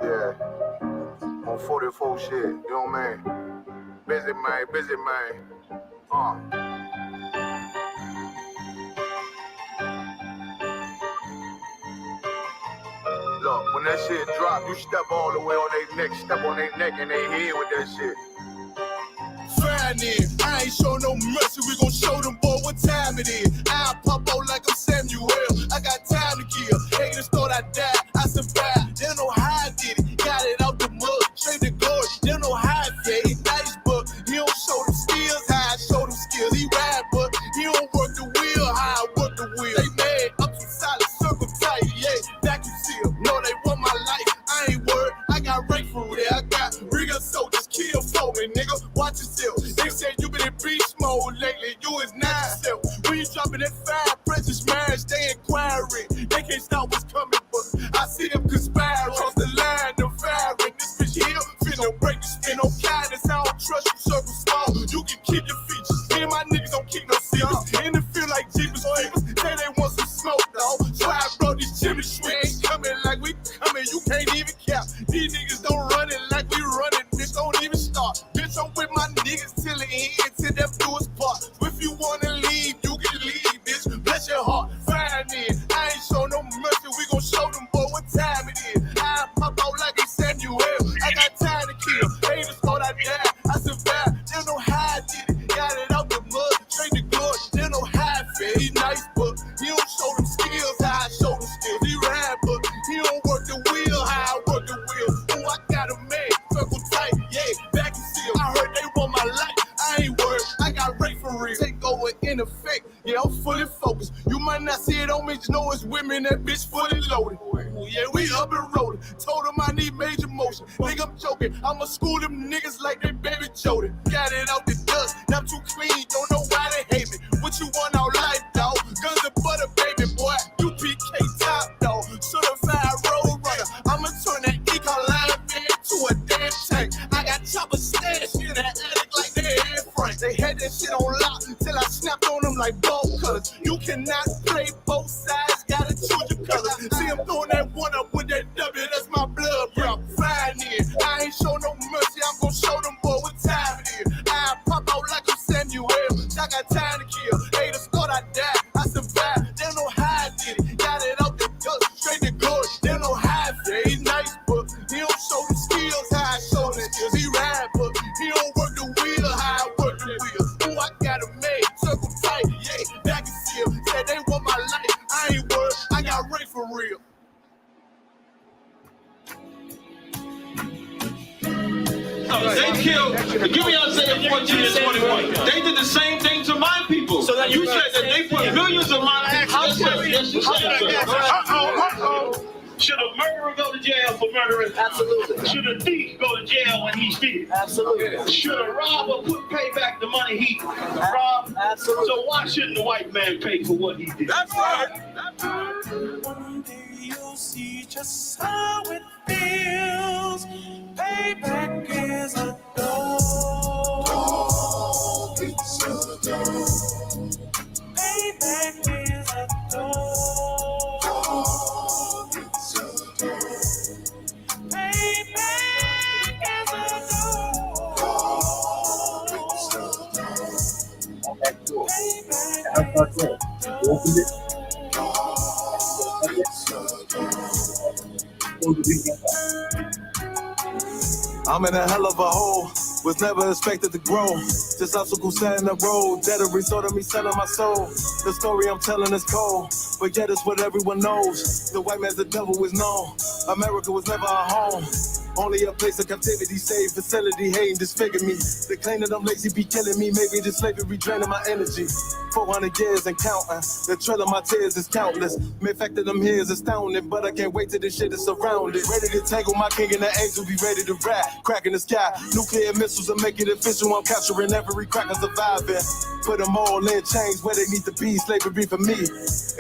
Yeah. On 44 shit, you know what I mean? Busy man. Look, when that shit drop, you step all the way on their neck, step on their neck and they head with that shit. Fine, I ain't show no mercy, we gon' show them boy what time it is. I pop out like I'm Samuel, I got time to kill. Haters thought I died, I survived. They don't know how I did it, got it out the mud, straight to glory. They don't know how I fed, he nice, but he don't show them skills, how I show them skills. He ride, but he don't work the wheel, how I work the wheel. They mad, I'm too solid, circle tight, yeah, vacuum seal. No, they want my life, I ain't worried, I got right for real. I got real soldiers, kill for me, nigga, watch yourself. They said you been in beast mode lately, you is not self. When you dropping that fire, pressure smash, they inquiring. They can't stop what's coming, but I see them conspire. Cross the line, them firing. This bitch here, finna break the spin. No kindness, I don't trust you, circle small. You can keep your features. Me and my niggas don't keep no secrets. In the field like Jeepers Creepers, say they want some smoke, dawg. So I brought these chimney sweets. Coming like we coming, you can't even cap. These niggas don't run it like we running, bitch, don't even start. Bitch, I'm with my niggas till the end, till them do us part. If you wanna leave, you can leave, bitch. Bless your heart, fine in. I ain't show no mercy, we gon' show them boy what time it is. I pop out like a Samuel, I got time to kill. Haters thought I died, I survived. They don't know how I did it, got it out the mud, straight to glory. They don't know how I fed. He nice, but he don't show them skills, how I show them skills. He ride, but he don't work the wheel, how I work the wheel. Oh, I got a man, circle tight, yeah, back and seal. I heard they want my life, I ain't worried, I got right for real. Take over in effect, yeah, I'm fully focused. You might not see it on me, just know it's women, that bitch fully loaded. Ooh, yeah, we up and rolling. Told them I need major motion. Think I'm joking, I'ma school them niggas like they baby Jody. Got it out the dust, now I'm too clean, don't know why they hate me. What you want out life, dawg? Guns and butter, baby boy. UPK top, dawg. Certified road runner. I'ma turn that eco-line into a damn tank. I got chopper stash in that attic like they had Frank. They had that shit on lock till I snapped on them like bolt cutters. You cannot play both sides, gotta choose your colors. See him throwing that one up with that W, that's my blood, bro. Fine in. I ain't show no mercy, I'm gon' show them boy what time it is. I pop out like I'm Samuel, I got time to kill. Haters thought I died, I survived. They don't know how I did it, got it out the dust, straight to glory. They don't know how I fed. He nice, but he don't show the skills, how I show the skills. He ride, but he don't work the wheel, how I work the wheel. Ooh, I got a maid, circle tight, yeah, back and seal. Said they want my life, I ain't worried, I got right for real. They killed, give me Isaiah 14 and 21. They did the same thing to my people. So that you said that they put millions of my actions. Yes, you said. Should a murderer go to jail for murdering? Absolutely. Should a thief go to jail when he steals? Absolutely. Should a robber pay back the money he robbed? Absolutely. So why shouldn't the white man pay for what he did? That's right. That's right. One day you'll see just how it feels. Payback is a dog. Payback is a dog. Payback is a I'm in a hell of a hole, was never expected to grow. Just obstacles set in the road, that a result of me selling my soul. The story I'm telling is cold, but yet it's what everyone knows. The white man's the devil is known. America was never a home, only a place of captivity, safe facility, hating, disfigure me. They claim that I'm lazy, be killing me. Maybe the slavery draining my energy. 400 years and counting. The trail of my tears is countless. Main fact that I'm here is astounding, but I can't wait till this shit is surrounded. Ready to tangle my king and the angel, be ready to rap. Cracking the sky, nuclear missiles and make it official. I'm capturing every cracker surviving. Put them all in chains where they need to be. Slavery for me.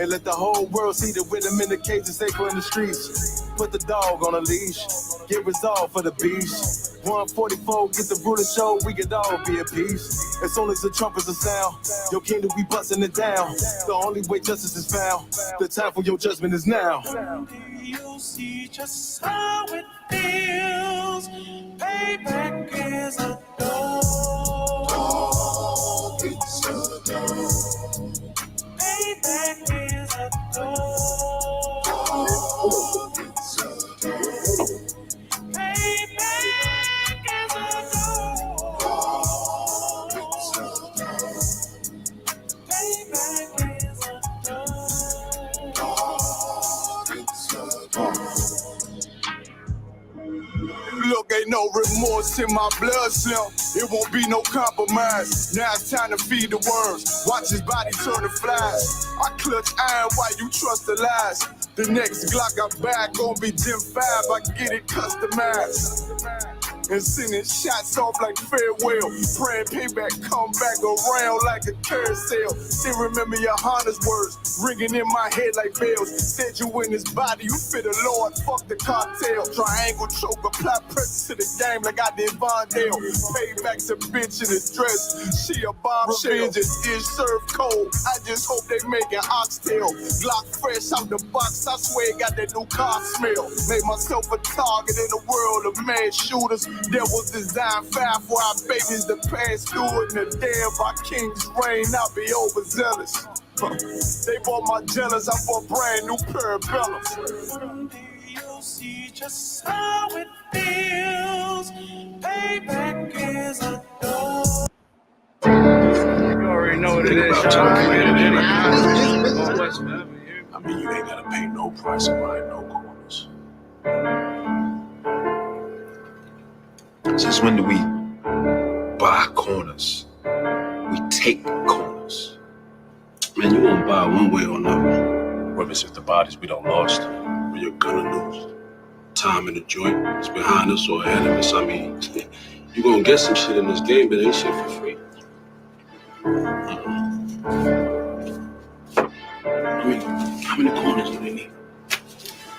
And let the whole world see that with them in the cages, safer in the streets. Put the dog on a leash. Get resolved for the beast. 144, get the ruler show, we could all be at peace. As soon as the trumpets are sound, your kingdom we busting it down. The only way justice is found, the time for your judgment is now. You'll see just how it feels. Payback is a door. Payback is a door. Look, ain't no remorse in my blood slump. It won't be no compromise. Now it's time to feed the worms. Watch his body turn to flies. I clutch iron while you trust the lies. The next Glock I buy gon' be Gen 5. I get it customized. And sending shots off like farewell. Praying payback come back around like a carousel. Still remember YAHANNA's words ringing in my head like bells. Said you in his body, you fit the Lord, fuck the cartel. Triangle choke, apply pressure to the game like I did Vondale. Payback's a bitch in his dress, she a bombshell. Revenge is served cold, I just hope they make an oxtail. Glock fresh out the box, I swear it got that new car smell. Made myself a target in a world of mad shooters. There was design fire for our babies to pass through. In the day of our king's reign, I'll be overzealous. They bought my jealous, I bought brand new parabellums. You'll see just how it feels. Payback is a door. You already know what it is, Sean. I mean, you ain't gotta pay no price behind no corners. Since when do we buy corners? We take corners. Man, you won't buy one way or another. Whether it's if the bodies we don't lost, or you're gonna lose. Time in the joint is behind us or ahead of us. I mean, you gonna get some shit in this game, but it ain't shit for free. I mean, how many corners do they need?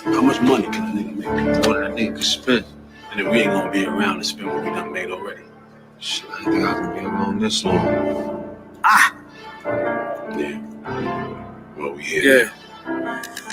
How much money can a nigga make? More than a nigga can spend. And then we ain't gonna be around to spend what we done made already. Shit, I think I can be around this long. Yeah. Well, we here. Yeah.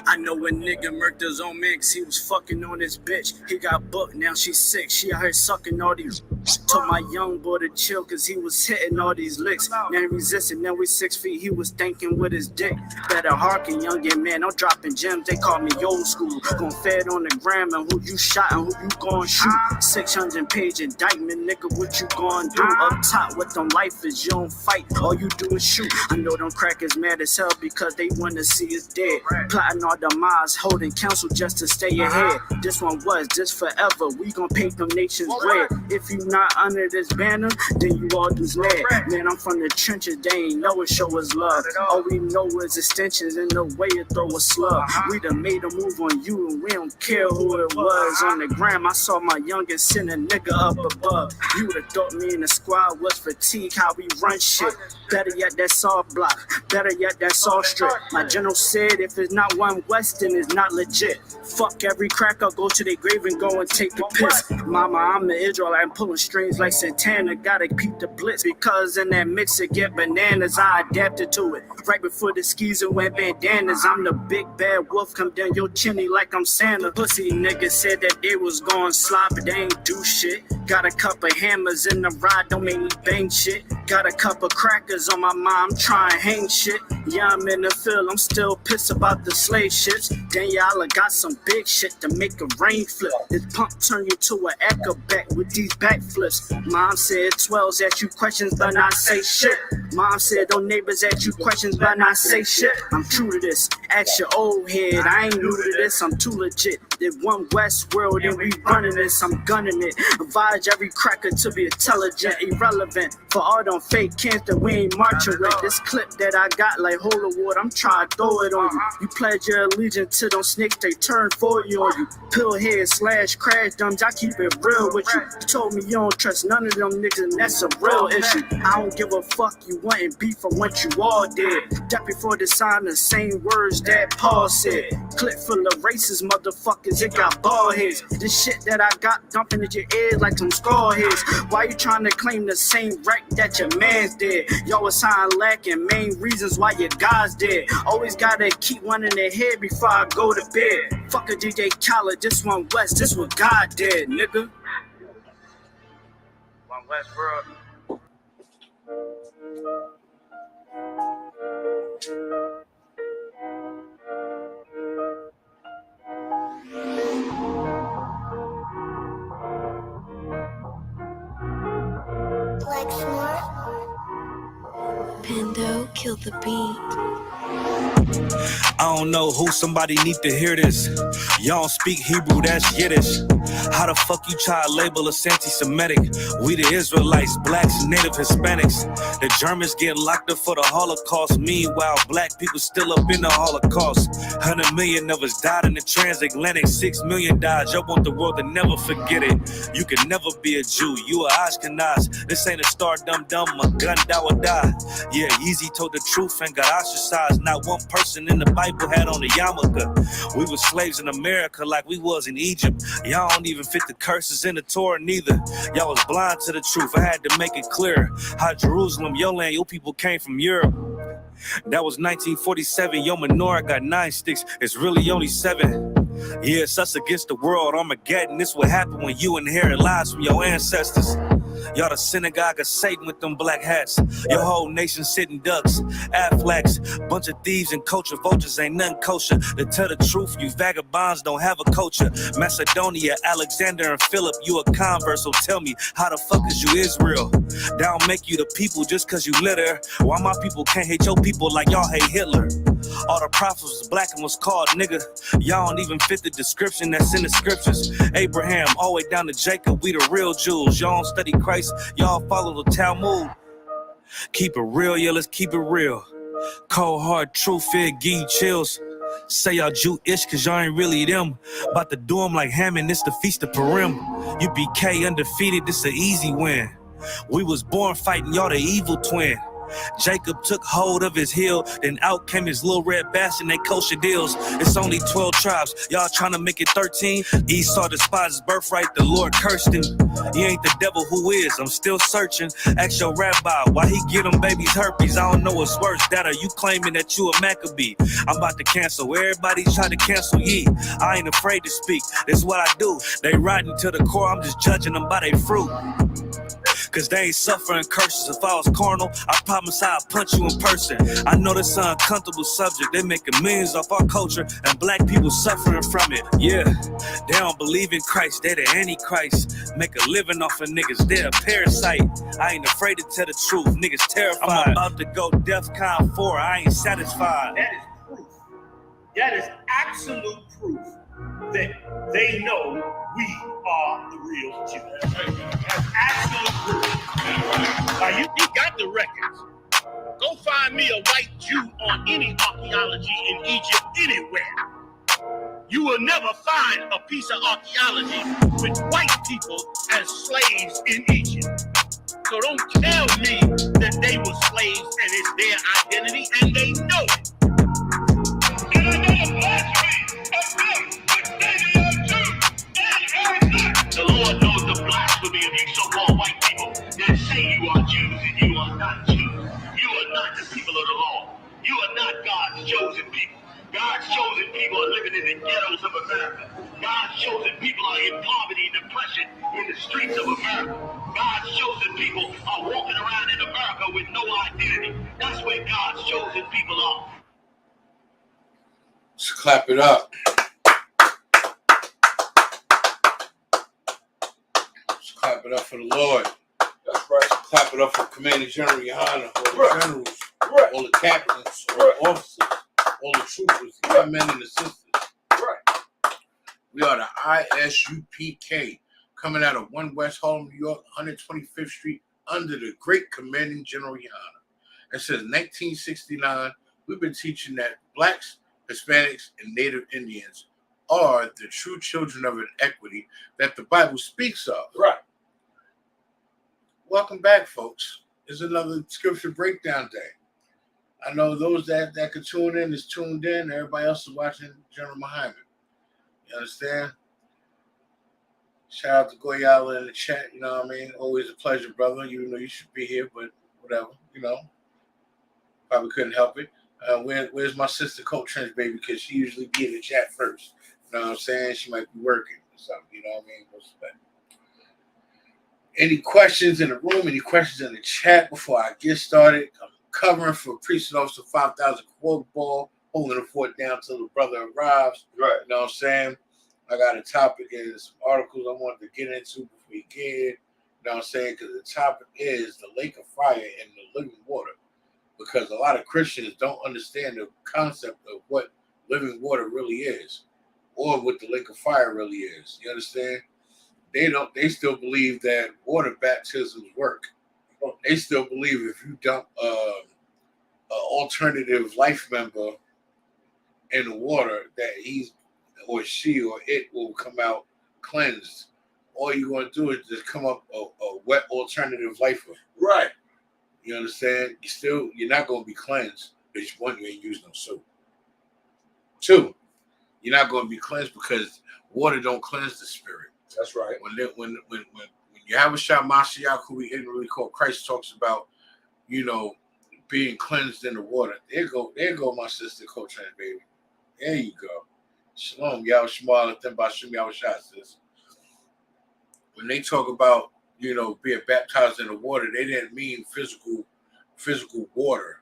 I know a nigga murked his own man cause he was fucking on his bitch. He got booked, now she's sick. She out here sucking all these. Told my young boy to chill cause he was hitting all these licks. Now he resisted, now we 6 feet. He was thinking with his dick. Better hearken, youngin' man. I'm dropping gems, they call me old school. Gon' fed on the gram and who you shot and who you gon' shoot. 600-page indictment, nigga, what you gon' do? Up top with them lifers, you don't fight, all you do is shoot. I know them crackers mad as hell because they wanna see us dead. Plotting all the miles, holding counsel just to stay ahead. This one was just forever. We gon' paint them nations red. If you not under this banner, then you all do's mad. Man, I'm from the trenches, they ain't know it show us love. All we know is extensions in the way you throw a slug. We done made a move on you and we don't care who it was. On the gram, I saw my youngest send a nigga up above. You would've thought me and the squad was fatigued how we run shit. Better yet, that saw block. Better yet, that saw strip. My general said if it's not one West, then it's not legit. Fuck every cracker, go to their grave and go and take the piss. Mama, I'm the Israelite, I'm pulling strings like Santana. Gotta keep the blitz because in that mix it get bananas. I adapted to it. Right before the skis and went bandanas. I'm the big bad wolf, come down your chimney like I'm Santa. Pussy niggas said that they was gon' slide, but they ain't do shit. Got a couple hammers in the ride, don't make me bang shit. Got a couple crackers on my mind, I'm trying to hang shit. Yeah, I'm in the field, I'm still pissed about the slave ships. Then y'all got some big shit to make a rain flip. This pump turn you to an echo back with these backflips. Mom said 12s ask you questions but not say shit. Mom said those neighbors ask you questions but not say shit. I'm true to this, ask your old head, I ain't new to this, I'm too legit. If one West world and we running this, I'm gunning it. Advise every cracker to be intelligent, irrelevant. For all them fake cans that we ain't marching with. This clip that I got like holy water, I'm trying to throw it on you. You pledge your allegiance to them snakes, they turn for you on you. Pillhead / crash dummies, I keep it real with you. You told me you don't trust none of them niggas and that's a real issue. I don't give a fuck, you wantin' beef from what you all did. That before the sign, the same words words that Paul said. Clip full of racist motherfuckers, it got bald heads. This shit that I got dumping at your ears like some skull heads. Why you trying to claim the same rank that your man's did? Y'all was sign lacking, main reasons why your God's dead. Always gotta keep one in the head before I go to bed. Fuck a DJ Khaled, this one West, this what God did, nigga. One West world. Pendo killed the beat. I don't know who, somebody need to hear this. Y'all don't speak Hebrew, that's Yiddish. How the fuck you try to label us anti-Semitic? We the Israelites, blacks, native Hispanics. The Germans get locked up for the Holocaust. Meanwhile, black people still up in the Holocaust. 100 million of us died in the transatlantic. 6 million died. Y'all want the world to never forget it. You can never be a Jew. You a Ashkenaz. This ain't a star dum-dum. A gun that would die. Yeah, Yeezy told the truth and got ostracized. Not one person in the Bible had on a yarmulke. We were slaves in America like we was in Egypt. Y'all don't even fit the curses in the Torah neither. Y'all was blind to the truth. I had to make it clear how Jerusalem, your land, your people came from Europe. That was 1947. Your menorah got 9 sticks. It's really only 7. Yeah, it's us against the world. Armageddon. This what happened when you inherit lies from your ancestors. Y'all the synagogue of Satan with them black hats. Your whole nation sitting ducks, Aflacs, bunch of thieves and culture vultures ain't nothing kosher. To tell the truth, you vagabonds don't have a culture. Macedonia, Alexander and Philip, you a convert, so tell me, how the fuck is you Israel? That don't make you the people just cause you litter. Why my people can't hate your people like y'all hate Hitler? All the prophets was black and was called nigga. Y'all don't even fit the description that's in the scriptures. Abraham, all the way down to Jacob, we the real Jews. Y'all don't study Christ, y'all follow the Talmud. Keep it real, yeah, let's keep it real. Cold hard truth, it give you chills. Say y'all Jewish cause y'all ain't really them. About to do them like Hammond, it's the Feast of Purim. UPK undefeated, this an easy win. We was born fighting, y'all the evil twin. Jacob took hold of his heel, then out came his little red bastard, they kosher deals. It's only 12 tribes, y'all trying to make it 13. Esau despised his birthright, the Lord cursed him. He ain't the devil, who is? I'm still searching. Ask your rabbi, why he get them babies herpes? I don't know what's worse, that or you claiming that you a Maccabee. I'm about to cancel, everybody try to cancel ye. I ain't afraid to speak, that's what I do. They riding to the core, I'm just judging them by their fruit. Cause they ain't suffering curses. If I was carnal, I promise I'd punch you in person. I know this is an uncomfortable subject. They making millions off our culture and black people suffering from it. Yeah, they don't believe in Christ. They the Antichrist. Make a living off of niggas. They're a parasite. I ain't afraid to tell the truth. Niggas terrified. I'm about to go DEFCON 4. I ain't satisfied. That is proof. That is absolute proof that they know we are the real Jews. That's absolute proof. Now you got the records. Go find me a white Jew on any archaeology in Egypt anywhere. You will never find a piece of archaeology with white people as slaves in Egypt. So don't tell me that they were slaves and it's their identity, and they know it. And I know the blasphemy of them, but they are Jews. The Lord knows the blasphemy of you so-called white people that say you are Jews and you are not Jews. You are not the people of the law. You are not God's chosen people. God's chosen people are living in the ghettos of America. God's chosen people are in poverty and depression in the streets of America. God's chosen people are walking around in America with no identity. That's where God's chosen people are. Let's clap it up. Let's clap it up for the Lord. That's right. Let's clap it up for Commander General YAHANNA, all the Right. generals, Right. all the captains, all Right. the officers, all the troopers, the gunmen and the sisters. Right. We are the ISUPK, coming out of 1 West Harlem, New York, 125th Street, under the great Commanding General YAHANNA. And since 1969, we've been teaching that blacks, Hispanics, and Native Indians are the true children of equity that the Bible speaks of. Right. Welcome back, folks. It's another scripture breakdown day. I know those that could tune in is tuned in. Everybody else is watching General Muhammad. You understand? Shout out to Goyala in the chat. You know what I mean? Always a pleasure, brother. You know you should be here, but whatever. You know, probably couldn't help it. Where's my sister Coach Trench, baby? Because she usually be in the chat first. You know what I'm saying? She might be working or something. You know what I mean? Respect. Any questions in the room? Any questions in the chat before I get started? I'm covering for Priest Officer 5000 quote ball, holding the fort down till the brother arrives. Right. You know what I'm saying? I got a topic and some articles I wanted to get into before we get here. You know what I'm saying? Because the topic is the lake of fire and the living water. Because a lot of Christians don't understand the concept of what living water really is, or what the lake of fire really is. You understand? They still believe that water baptisms work. They still believe if you dump an alternative life member in the water that he's or she or it will come out cleansed. All you're going to do is just come up a wet alternative lifer. Right. You understand? You're not going to be cleansed because one, you ain't using no soap. Two, you're not going to be cleansed because water don't cleanse the spirit. That's right. When you have a shot Mashiach, who we really call Christ, talks about, you know, being cleansed in the water. There go my sister, Coach and baby. There you go. Shalom, Yahweh Shema, Them Bashim Yahweh Shah, sis. When they talk about, you know, being baptized in the water, they didn't mean physical water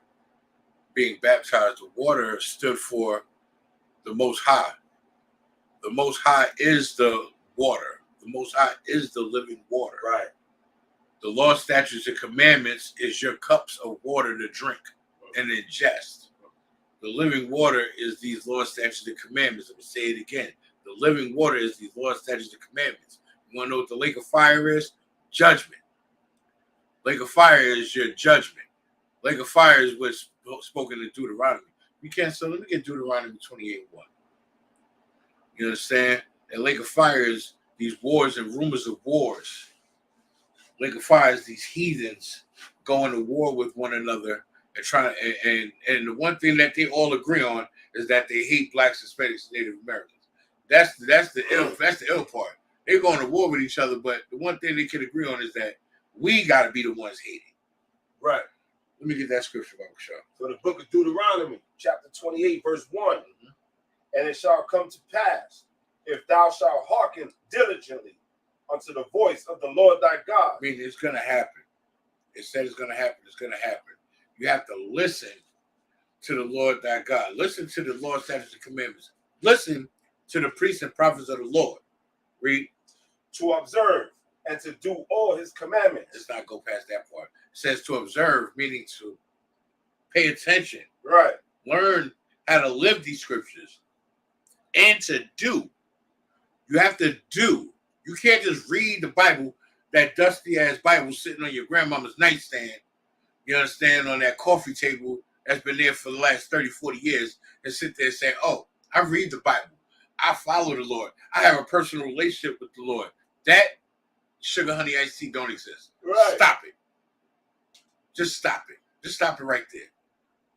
being baptized. The water stood for the Most High. The Most High is the water. The Most High is the living water. Right. The law, statutes, and commandments is your cups of water to drink and ingest. The living water is these law, statutes, and commandments. I'm going to say it again. The living water is these law, statutes, and commandments. You want to know what the lake of fire is? Judgment. Lake of fire is your judgment. Lake of fire is what's spoken in Deuteronomy. You can't, so let me get Deuteronomy 28:1. You understand? And lake of fire is these wars and rumors of wars. Lake of fire is these heathens going to war with one another and trying and the one thing that they all agree on is that they hate blacks, Hispanics, and Native Americans. That's the ill part. They're going to war with each other, but the one thing they can agree on is that we got to be the ones hating. Right. Let me get that scripture, Bible Show. So the book of Deuteronomy, chapter 28, verse 1. And it shall come to pass, if thou shalt hearken diligently unto the voice of the Lord thy God. I mean, it's going to happen. It said it's going to happen. It's going to happen. You have to listen to the Lord thy God. Listen to the Lord's statutes and commandments. Listen to the priests and prophets of the Lord. Read. To observe and to do all his commandments. Let's not go past that part. It says to observe, meaning to pay attention. Right. Learn how to live these scriptures. And to do. You have to do. You can't just read the Bible, that dusty-ass Bible sitting on your grandmama's nightstand, you understand, on that coffee table that's been there for the last 30, 40 years, and sit there and say, oh, I read the Bible. I follow the Lord. I have a personal relationship with the Lord. That sugar, honey, iced tea don't exist. Right. Stop it. Just stop it. Just stop it right there.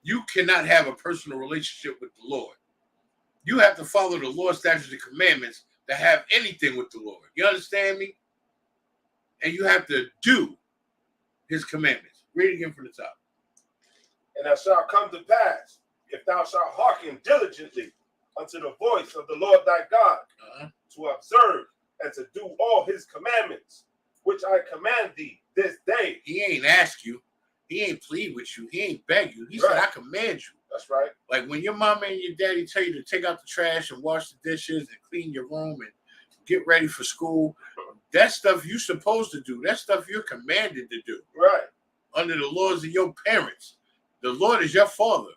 You cannot have a personal relationship with the Lord. You have to follow the Lord's statutes and commandments to have anything with the Lord. You understand me? And you have to do his commandments. Read it again from the top. And it shall come to pass, if thou shalt hearken diligently unto the voice of the Lord thy God, to observe and to do all his commandments, which I command thee this day. He ain't ask you. He ain't plead with you. He ain't beg you. He Right. said, I command you. That's right. Like when your mama and your daddy tell you to take out the trash and wash the dishes and clean your room and get ready for school, that stuff you're supposed to do. That stuff you're commanded to do. Right. Under the laws of your parents. The Lord is your father.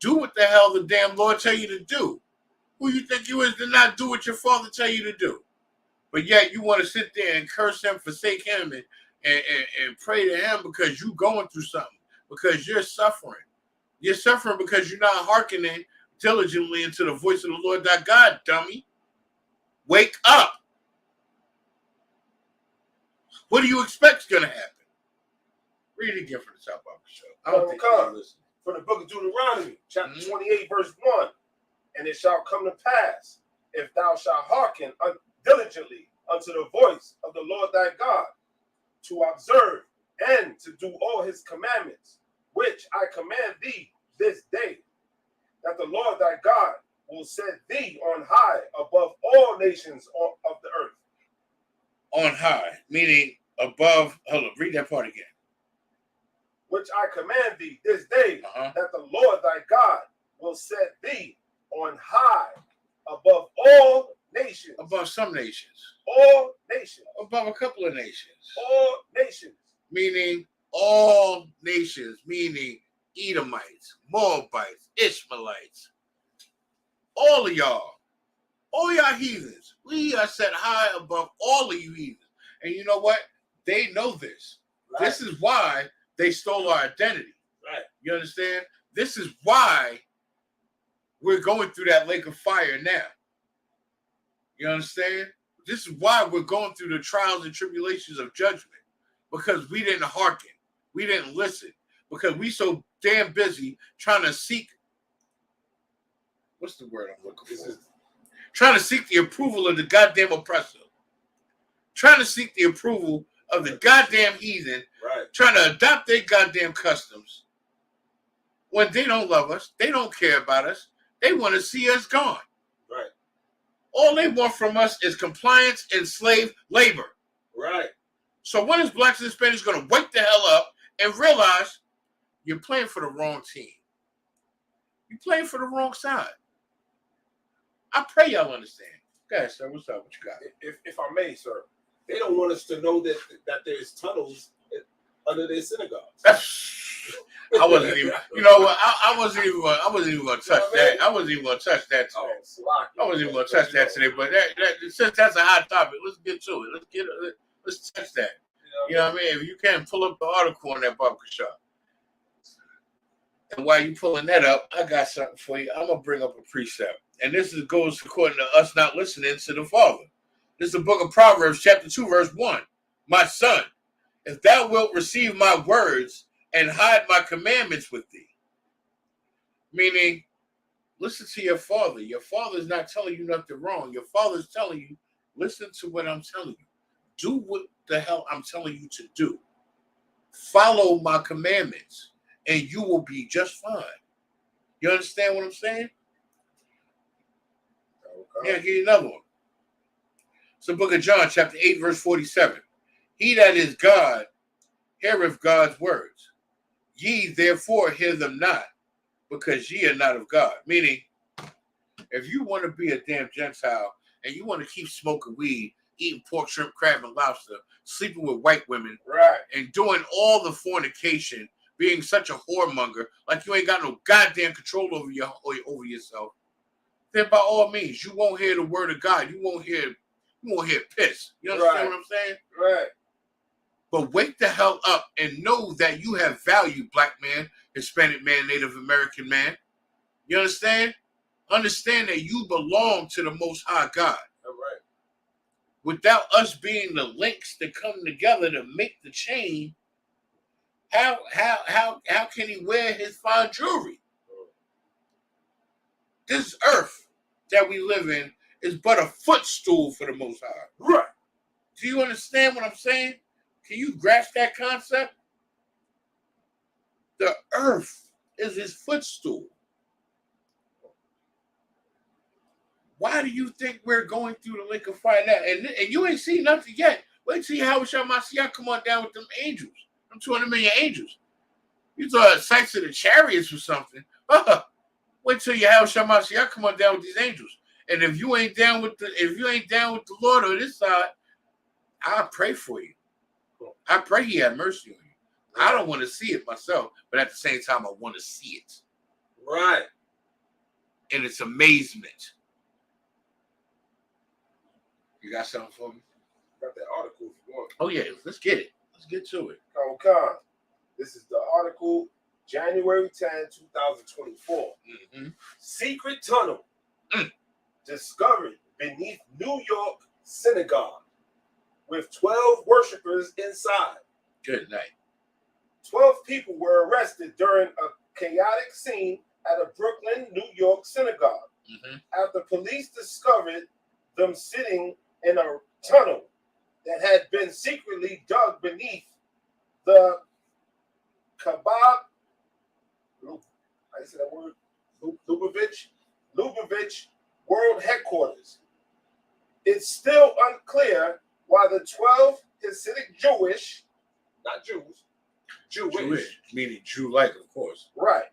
Do what the hell the damn Lord tell you to do. Who you think you is to not do what your father tell you to do? But yet you want to sit there and curse him, forsake him, and pray to him because you're going through something, because you're suffering. You're suffering because you're not hearkening diligently into the voice of the Lord thy God, dummy. Wake up. What do you expect is going to happen? Read it again for the top of the show. I don't think you're listening. from the book of Deuteronomy, chapter 28, verse 1. And it shall come to pass, if thou shalt hearken diligently unto the voice of the Lord thy God, to observe and to do all his commandments, which I command thee this day, that the Lord thy God will set thee on high above all nations of the earth. On high, meaning above. Hold on, read that part again. Which I command thee this day, that the Lord thy God will set thee on high above all nations. Above some nations. All nations. Above a couple of nations. All nations. Meaning all nations, meaning Edomites, Moabites, Ishmaelites. All of y'all. All y'all heathens. We are set high above all of you heathens. And you know what? They know this. Right. This is why they stole our identity. Right. You understand? This is why we're going through that lake of fire now. You understand? This is why we're going through the trials and tribulations of judgment. Because we didn't hearken. We didn't listen. Because we so damn busy trying to seek. What's the word I'm looking for? Trying to seek the approval of the goddamn oppressor. Trying to seek the approval of the goddamn heathen. Right. Trying to adopt their goddamn customs. When they don't love us, they don't care about us. They want to see us gone. Right. All they want from us is compliance and slave labor. Right. So when is blacks and Hispanics going to wake the hell up and realize you're playing for the wrong team? You're playing for the wrong side. I pray y'all understand. Go ahead, sir. What's up? What you got? If I may, sir, they don't want us to know that there's tunnels under their synagogues. I wasn't even. You know what? I wasn't even going to touch that. I wasn't even going to touch that today. I wasn't even going to touch that today. But since that's a hot topic, let's get to it. Let's touch that. You know what I mean? If you can pull up the article on that barber shop. And while you pulling that up, I got something for you. I'm gonna bring up a precept. And this goes according to us not listening to the Father. This is the book of Proverbs, chapter 2, verse 1. My son, if thou wilt receive my words and hide my commandments with thee. Meaning, listen to your father. Your father's not telling you nothing wrong. Your father's telling you, listen to what I'm telling you. Do what the hell I'm telling you to do. Follow my commandments, and you will be just fine. You understand what I'm saying? Okay. Yeah, I'll give you another one. It's the book of John, chapter 8, verse 47. He that is God heareth God's words. Ye therefore hear them not, because ye are not of God. Meaning, if you want to be a damn Gentile and you want to keep smoking weed, eating pork, shrimp, crab, and lobster, sleeping with white women, right, and doing all the fornication, being such a whoremonger, like you ain't got no goddamn control over yourself, then by all means, you won't hear the word of God. You won't hear piss. You understand what I'm saying? Right. But wake the hell up and know that you have value, black man, Hispanic man, Native American man. You understand? Understand that you belong to the Most High God. All right. Without us being the links that come together to make the chain, how can he wear his fine jewelry? This earth that we live in is but a footstool for the Most High. Right. Do you understand what I'm saying? Can you grasp that concept? The earth is his footstool. Why do you think we're going through the lake of fire now? And you ain't seen nothing yet. Wait till Yahushua Mashiach come on down with them angels. Them 200 million angels. You thought sights of the chariots or something. Wait till Yahushua Mashiach come on down with these angels. And if you ain't down with the Lord on this side, I pray for you. I pray he have mercy on you. I don't want to see it myself, but at the same time, I want to see it. Right. And it's amazement. You got something for me? Got that article if you want. Oh, yeah. Let's get it. Let's get to it. Okay. This is the article, January 10, 2024. Mm-hmm. Secret tunnel discovered beneath New York synagogue with 12 worshipers inside. Good night. 12 people were arrested during a chaotic scene at a Brooklyn, New York synagogue after police discovered them sitting in a tunnel that had been secretly dug beneath the Kabab, I said that word, Lubavitch World Headquarters. It's still unclear why the 12 Hasidic Jewish, not Jews, Jewish, meaning Jew-like, of course. Right.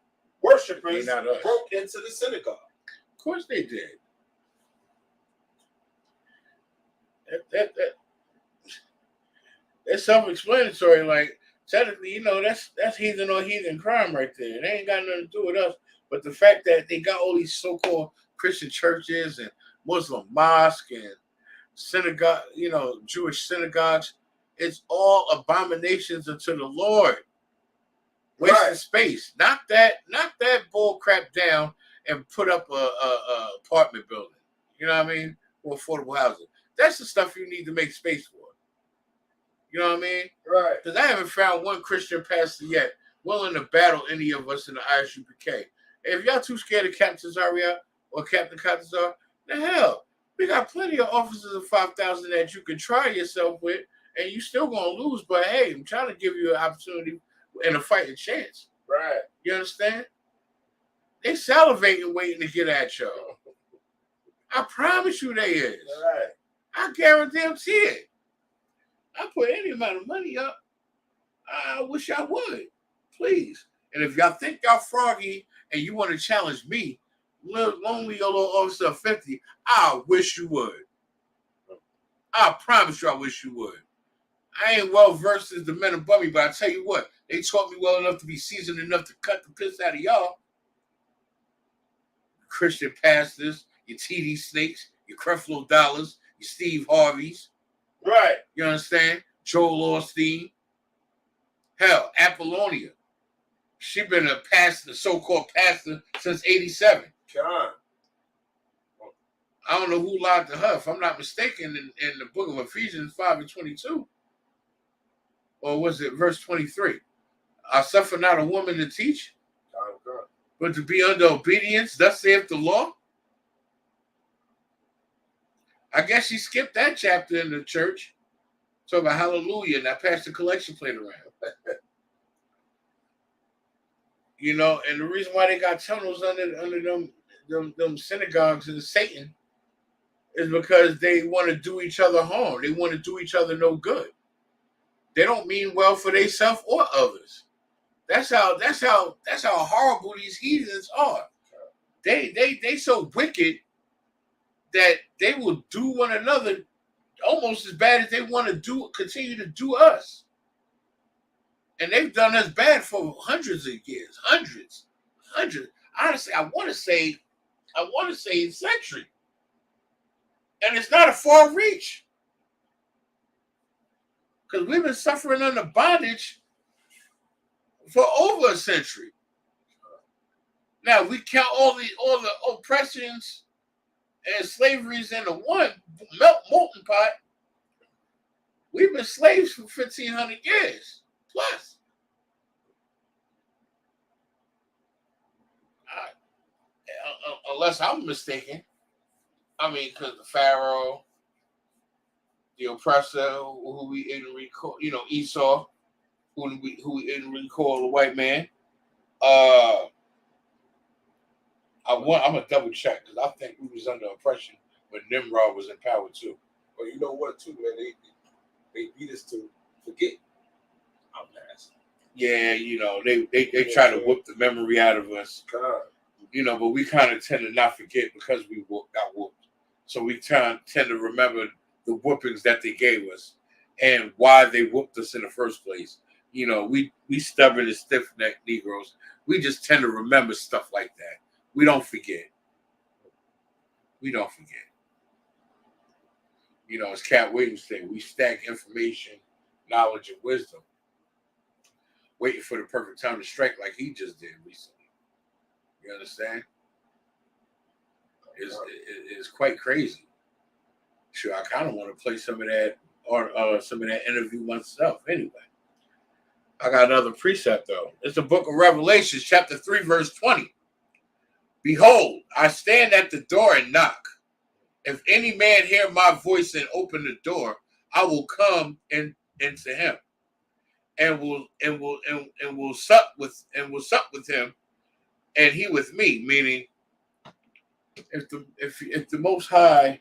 Worshippers Not us. broke into the synagogue. Of course they did. That's self-explanatory. Like, technically, that's heathen on heathen crime right there. They ain't got nothing to do with us. But the fact that they got all these so-called Christian churches and Muslim mosques and synagogue, Jewish synagogues, it's all abominations unto the Lord. Waste of space. Knock that bull crap down and put up a apartment building. You know what I mean? Or affordable housing. That's the stuff you need to make space for. You know what I mean? Right. Because I haven't found one Christian pastor yet willing to battle any of us in the ISUPK. If y'all too scared of Captain Zaria or Captain Katazar, the hell, we got plenty of officers of 5,000 that you can try yourself with, and you still gonna lose. But hey, I'm trying to give you an opportunity and a fighting chance. Right. You understand? They salivating, waiting to get at y'all. I promise you, they is. Right. I guarantee it. I put any amount of money up. I wish I would, please. And if y'all think y'all froggy and you want to challenge me, lonely little officer of 50, I wish you would. I promise you, I wish you would. I ain't well versed as the men above me, but I tell you what, they taught me well enough to be seasoned enough to cut the piss out of y'all. Christian pastors, your TD Snakes, your Creflo Dollars, your Steve Harveys. Right. You understand? Joel Osteen. Hell, Apollonia. She been a pastor, so-called pastor, since 87. God. I don't know who lied to her. If I'm not mistaken, in the book of Ephesians 5:22. Or was it verse 23? I suffer not a woman to teach, but to be under obedience, thus saith the law. I guess she skipped that chapter in the church. Talk about hallelujah, and I passed the collection plate around. And the reason why they got tunnels under them synagogues and Satan is because they want to do each other harm. They want to do each other no good. They don't mean well for themselves or others. That's how horrible these heathens are. They so wicked that they will do one another almost as bad as they want to continue to do us. And they've done us bad for hundreds of years, hundreds. Honestly, I want to say a century. And it's not a far reach. Because we've been suffering under bondage for over a century. Now, we count all the oppressions and slaveries in the one molten pot. We've been slaves for 1,500 years plus. Unless I'm mistaken. I mean, because the Pharaoh, the oppressor, who we didn't recall, Esau, who we didn't really call a white man. I'm gonna double check because I think we was under oppression when Nimrod was in power too. But you know what, too, man? They beat us to forget our past. Yeah, they try to whoop the memory out of us. God. But we kind of tend to not forget because we got whooped. So we tend to remember the whoopings that they gave us and why they whooped us in the first place. We stubborn and stiff-necked Negroes. We just tend to remember stuff like that. We don't forget. As Cat Williams said, we stack information, knowledge, and wisdom, waiting for the perfect time to strike like he just did recently. You understand? It's quite crazy. Sure, I kind of want to play some of that or some of that interview myself anyway. I got another precept though. It's the book of Revelation, chapter 3, verse 20. Behold, I stand at the door and knock. If any man hear my voice and open the door, I will come into him, and will sup with him, and he with me. Meaning, if the Most High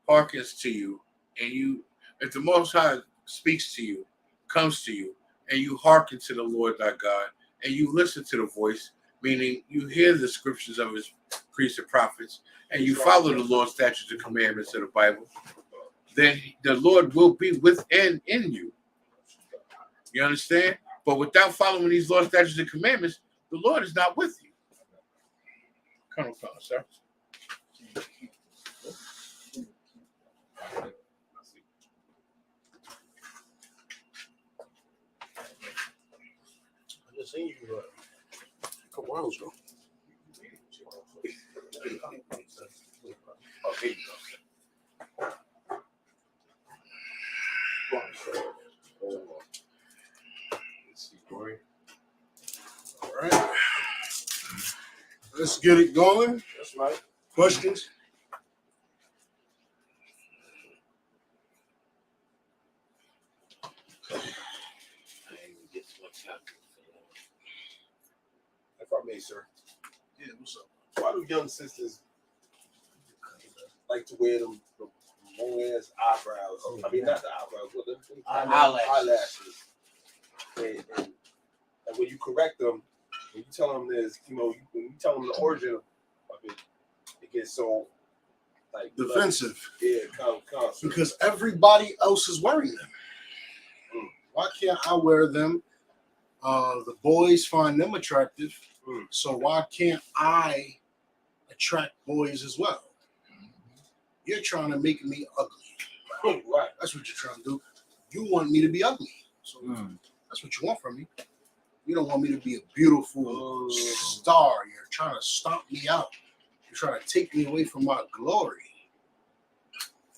hearkens to you, if the Most High speaks to you, comes to you, and you hearken to the Lord thy God, and you listen to the voice, meaning you hear the scriptures of his priests and prophets, and you follow the Lord's statutes and commandments of the Bible, then the Lord will be within in you. You understand? But without following these Lord's statutes and commandments, the Lord is not with you. Come on, sir. I just seen you a couple hours ago. Oh, here you go. Let's see, Corey. All right. Let's get it going. That's right. Questions? If I may, sir. Yeah, what's up? Why do young sisters like to wear them long ass eyebrows? I mean, not the eyebrows, but the eyelashes. And when you correct them, when you tell them this, when you tell them the origin of it, it gets so like Defensive. Yeah, constant. Because everybody else is wearing them. Why can't I wear them? The boys find them attractive. So why can't I attract boys as well? You're trying to make me ugly. Right. That's what you're trying to do. You want me to be ugly. So that's what you want from me. You don't want me to be a beautiful star. You're trying to stomp me out. You're trying to take me away from my glory.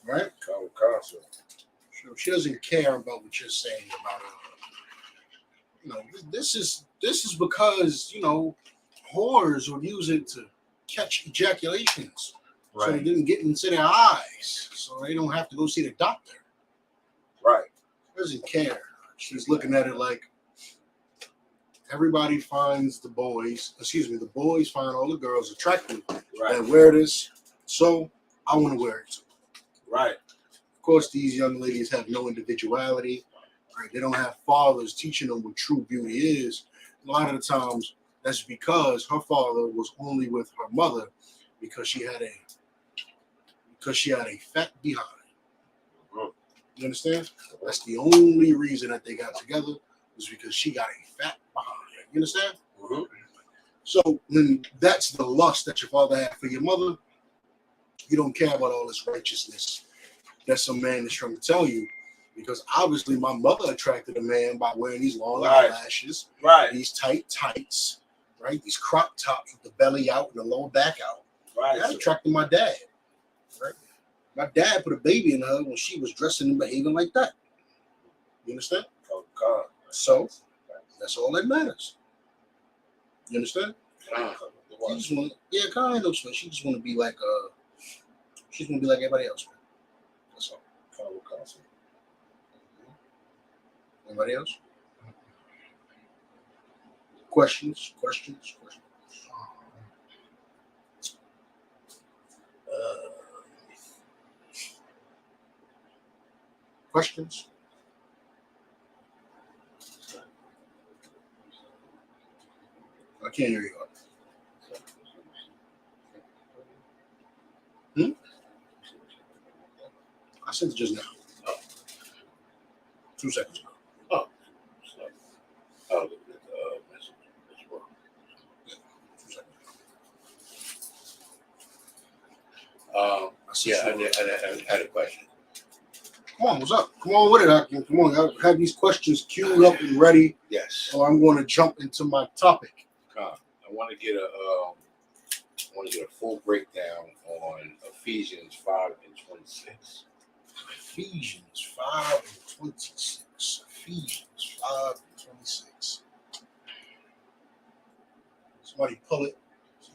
Right? Constant. So she doesn't care about what you're saying about her. This is because, whores would use it to catch ejaculations. Right. So it didn't get into their eyes. So they don't have to go see the doctor. Right. She doesn't care. She's looking at it like everybody finds the boys find all the girls attractive. Right. And wear this. So I want to wear it too. Right. Of course, these young ladies have no individuality. Right? They don't have fathers teaching them what true beauty is. A lot of the times, that's because her father was only with her mother because she had a fat behind. You understand? That's the only reason that they got together was because she got a fat behind. You understand? So when that's the lust that your father had for your mother, you don't care about all this righteousness that some man is trying to tell you. Because obviously my mother attracted a man by wearing these long eyelashes, these tight tights, right? These crop tops with the belly out and the lower back out. Right. That attracted my dad. Right? My dad put a baby in her when she was dressing and behaving like that. You understand? Oh God. So that's all that matters. You understand? She just want, kind of. So she just want to be like she's gonna be like everybody else. Man. That's all. Anybody else? Questions? Questions? I can't hear you. I sent it just now. 2 seconds ago. I'll look at the message as well. Yeah, 2 seconds ago. I had a question. Come on, what's up? Come on with it, Hakeem. Come on, I have these questions queued up and ready. Yes. So I'm going to jump into my topic. I want to get a full breakdown on Ephesians 5 and 26. Ephesians 5 and 26. Somebody pull it.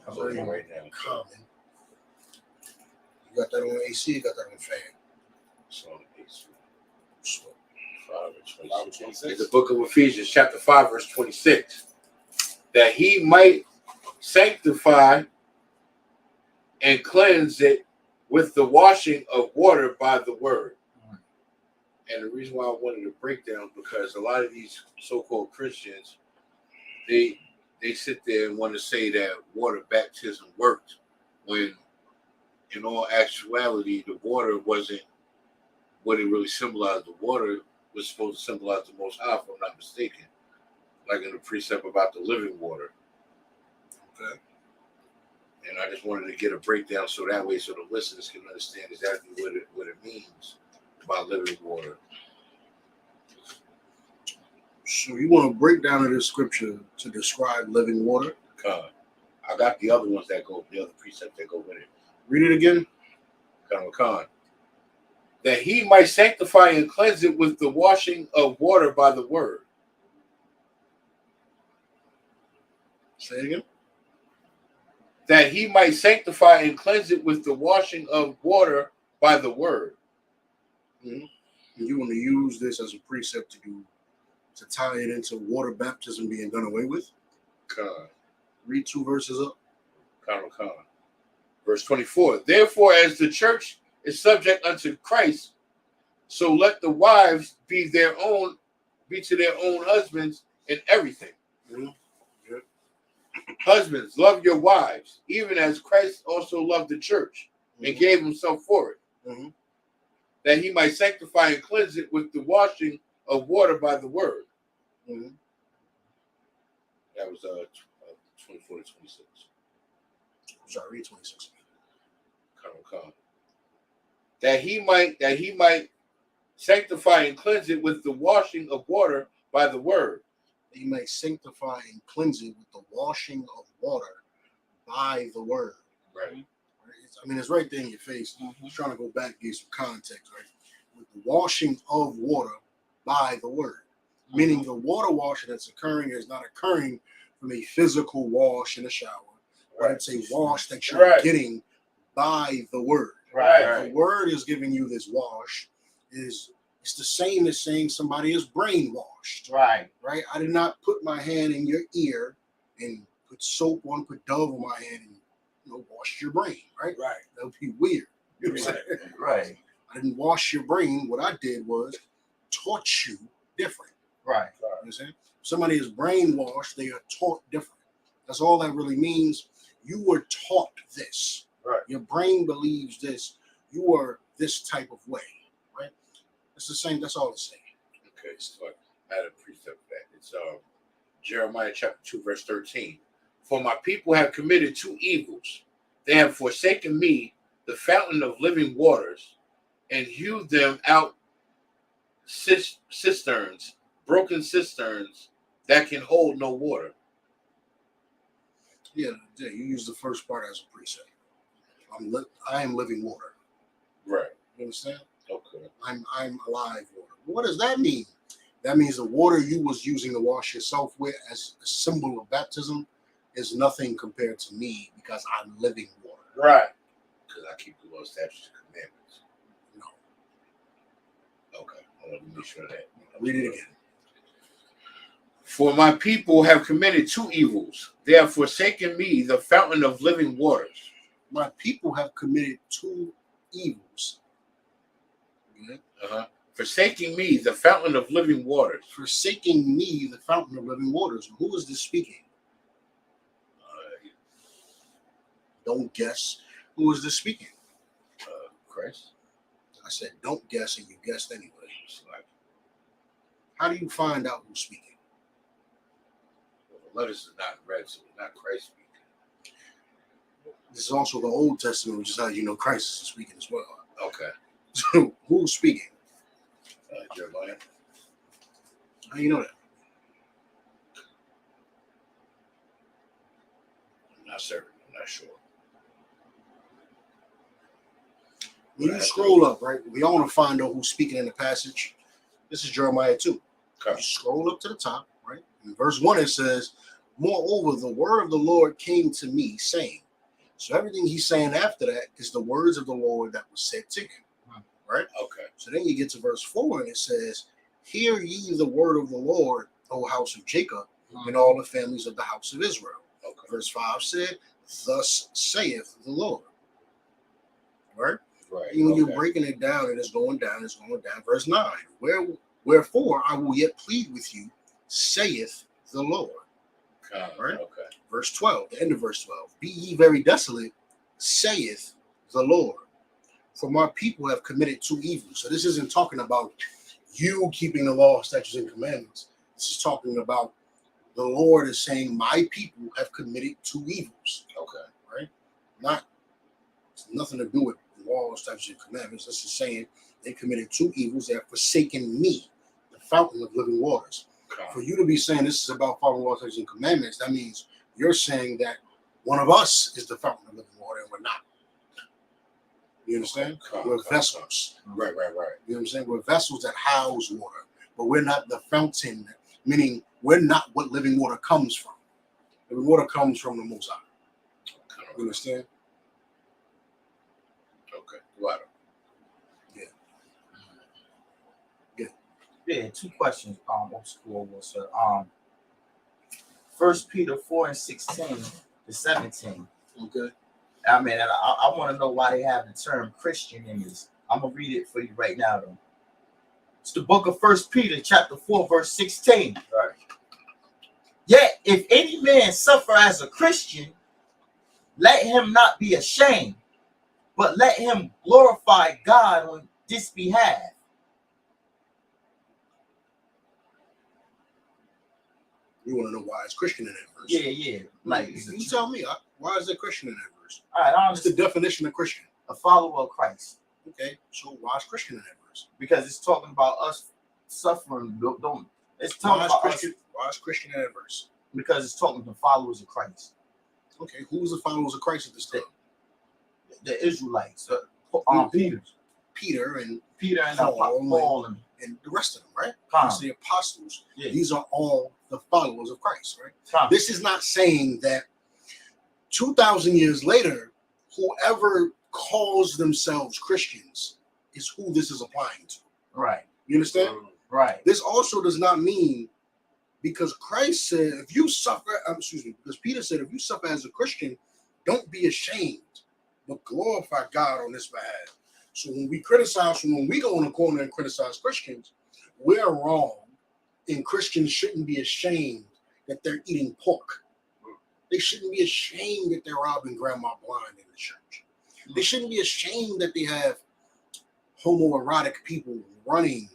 I'm looking right now. Common. You got that on AC, you got that on fan. It's on AC. 5:26. In the book of Ephesians, chapter 5, verse 26. That he might sanctify and cleanse it with the washing of water by the word. And the reason why I wanted to break down, because a lot of these so-called Christians, they sit there and want to say that water baptism worked, when in all actuality the water wasn't what it really symbolized. The water was supposed to symbolize the Most High, if I'm not mistaken, like in the precept about the living water. Okay. And I just wanted to get a breakdown so that way, so the listeners can understand exactly what it means by living water. So you want to break down of this scripture to describe living water? I got the other ones that go, the other precepts that go with it. Read it again. Khan. That he might sanctify and cleanse it with the washing of water by the word. Say it again. That he might sanctify and cleanse it with the washing of water by the word. Mm-hmm. And you want to use this as a precept to tie it into water baptism being done away with? Read 2 verses up. Khan. Verse 24. Therefore, as the church is subject unto Christ, so let the wives be to their own husbands in everything. Mm-hmm. Husbands, love your wives, even as Christ also loved the church and gave himself for it, that he might sanctify and cleanse it with the washing of water by the word. That was 24 to 26. Sorry, read 26. Come. That he might sanctify and cleanse it with the washing of water by the word. That he might sanctify and cleanse it with the washing of water by the word. Right. I mean, it's right there in your face. He's trying to go back and give some context, right? With the washing of water by the word. Meaning the water washing that's occurring is not occurring from a physical wash in a shower. But it's a wash that you're getting by the word. Right. The word is giving you this wash. It's the same as saying somebody is brainwashed. Right. I did not put my hand in your ear and put soap on, put Dove on my hand and wash your brain. Right. That would be weird. You know what I'm saying? Right. I didn't wash your brain. What I did was taught you different. Right. You know what I'm saying? Somebody is brainwashed, they are taught different. That's all that really means. You were taught this. Right. Your brain believes this. You are this type of way. Right? It's the same. That's all it's saying. Okay, so I had a precept for that. It's Jeremiah chapter 2, verse 13. For my people have committed 2 evils. They have forsaken me, the fountain of living waters, and hewed them out cisterns, broken cisterns that can hold no water. Yeah, you use the first part as a precept. I am living water. Right. You understand? Okay. I'm alive water. What does that mean? That means the water you was using to wash yourself with as a symbol of baptism is nothing compared to me because I'm living water. Right. Because I keep the law, statutes, and commandments. No. Okay. I want to make sure of that. Read it again. For my people have committed 2 evils. They have forsaken me, the fountain of living waters. My people have committed 2 evils. Okay. Forsaking me, the fountain of living waters. Forsaking me, the fountain of living waters. Who is this speaking? Don't guess. Who is this speaking? Christ. I said, don't guess, and you guessed anyway. How do you find out who's speaking? Well, the letters are not read, so it's not Christ speaking. This is also the Old Testament, which is how you know Christ is speaking as well. Okay. So who's speaking? Jeremiah. How you know that? I'm not certain. I'm not sure. When you scroll up, right, we all want to find out who's speaking in the passage. This is Jeremiah 2. Okay. You scroll up to the top, right? In verse 1, it says, Moreover, the word of the Lord came to me, saying. So everything he's saying after that is the words of the Lord that was said to him. Right? Okay. So then you get to verse 4, and it says, hear ye the word of the Lord, O house of Jacob, and all the families of the house of Israel. Okay. Verse 5 said, thus saith the Lord. Right? Right. And when you're breaking it down, and it's going down, Verse 9, wherefore I will yet plead with you, saith the Lord. Right? Okay. Verse 12, the end of verse 12. Be ye very desolate, saith the Lord. For my people have committed two evils. So this isn't talking about you keeping the law, statutes, and commandments. This is talking about the Lord is saying, my people have committed two evils. Okay. Right? It's nothing to do with the law, statutes, and commandments. This is saying they committed two evils. They have forsaken me, the fountain of living waters. Okay. For you to be saying this is about following law, statutes, and commandments, that means you're saying that one of us is the fountain of living water and we're not. You understand? We're vessels. Right. You know what I'm saying? We're vessels that house water, but we're not the fountain, meaning we're not what living water comes from. Living water comes from the Most High. You understand? Okay. Right. Yeah, two questions. Old school was sir. 1 Peter 4:16-17. Okay. I mean, I want to know why they have the term Christian in this. I'm gonna read it for you right now, though. It's the book of 1 Peter, chapter 4, verse 16. Right. Yet, if any man suffer as a Christian, let him not be ashamed, but let him glorify God on this behalf. You want to know why it's Christian in that verse? Yeah. Like, you tell me, why is it Christian in that verse? All right, what's the definition of Christian? A follower of Christ. Okay, so why is Christian in that verse? Because it's talking about us suffering. It's talking about Christian. Why is Christian in that verse? Because it's talking to followers of Christ. Okay, who's the followers of Christ at this time? The Israelites. Peter and Paul and the rest of them, right? It's the apostles. Yeah. These are all the followers of Christ, right? This is not saying that 2,000 years later, whoever calls themselves Christians is who this is applying to. Right. You understand? Right. This also does not mean, because Christ said, if you suffer, because Peter said, if you suffer as a Christian, don't be ashamed, but glorify God on this behalf. So when we when we go in the corner and criticize Christians, we're wrong. And Christians shouldn't be ashamed that they're eating pork. They shouldn't be ashamed that they're robbing grandma blind in the church. They shouldn't be ashamed that they have homoerotic people running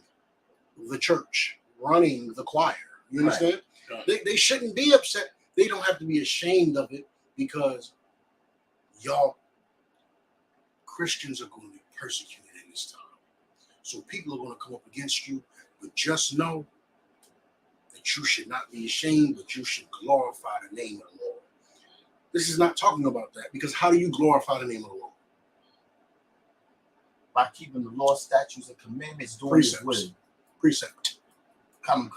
the church, running the choir. You understand? Right. They shouldn't be upset. They don't have to be ashamed of it, because y'all Christians are going to be persecuted in this time. So people are going to come up against you, but just know that you should not be ashamed, but you should glorify the name of the Lord. This is not talking about that, because how do you glorify the name of the Lord? By keeping the law, statutes, and commandments, doing His will. Precept. Come.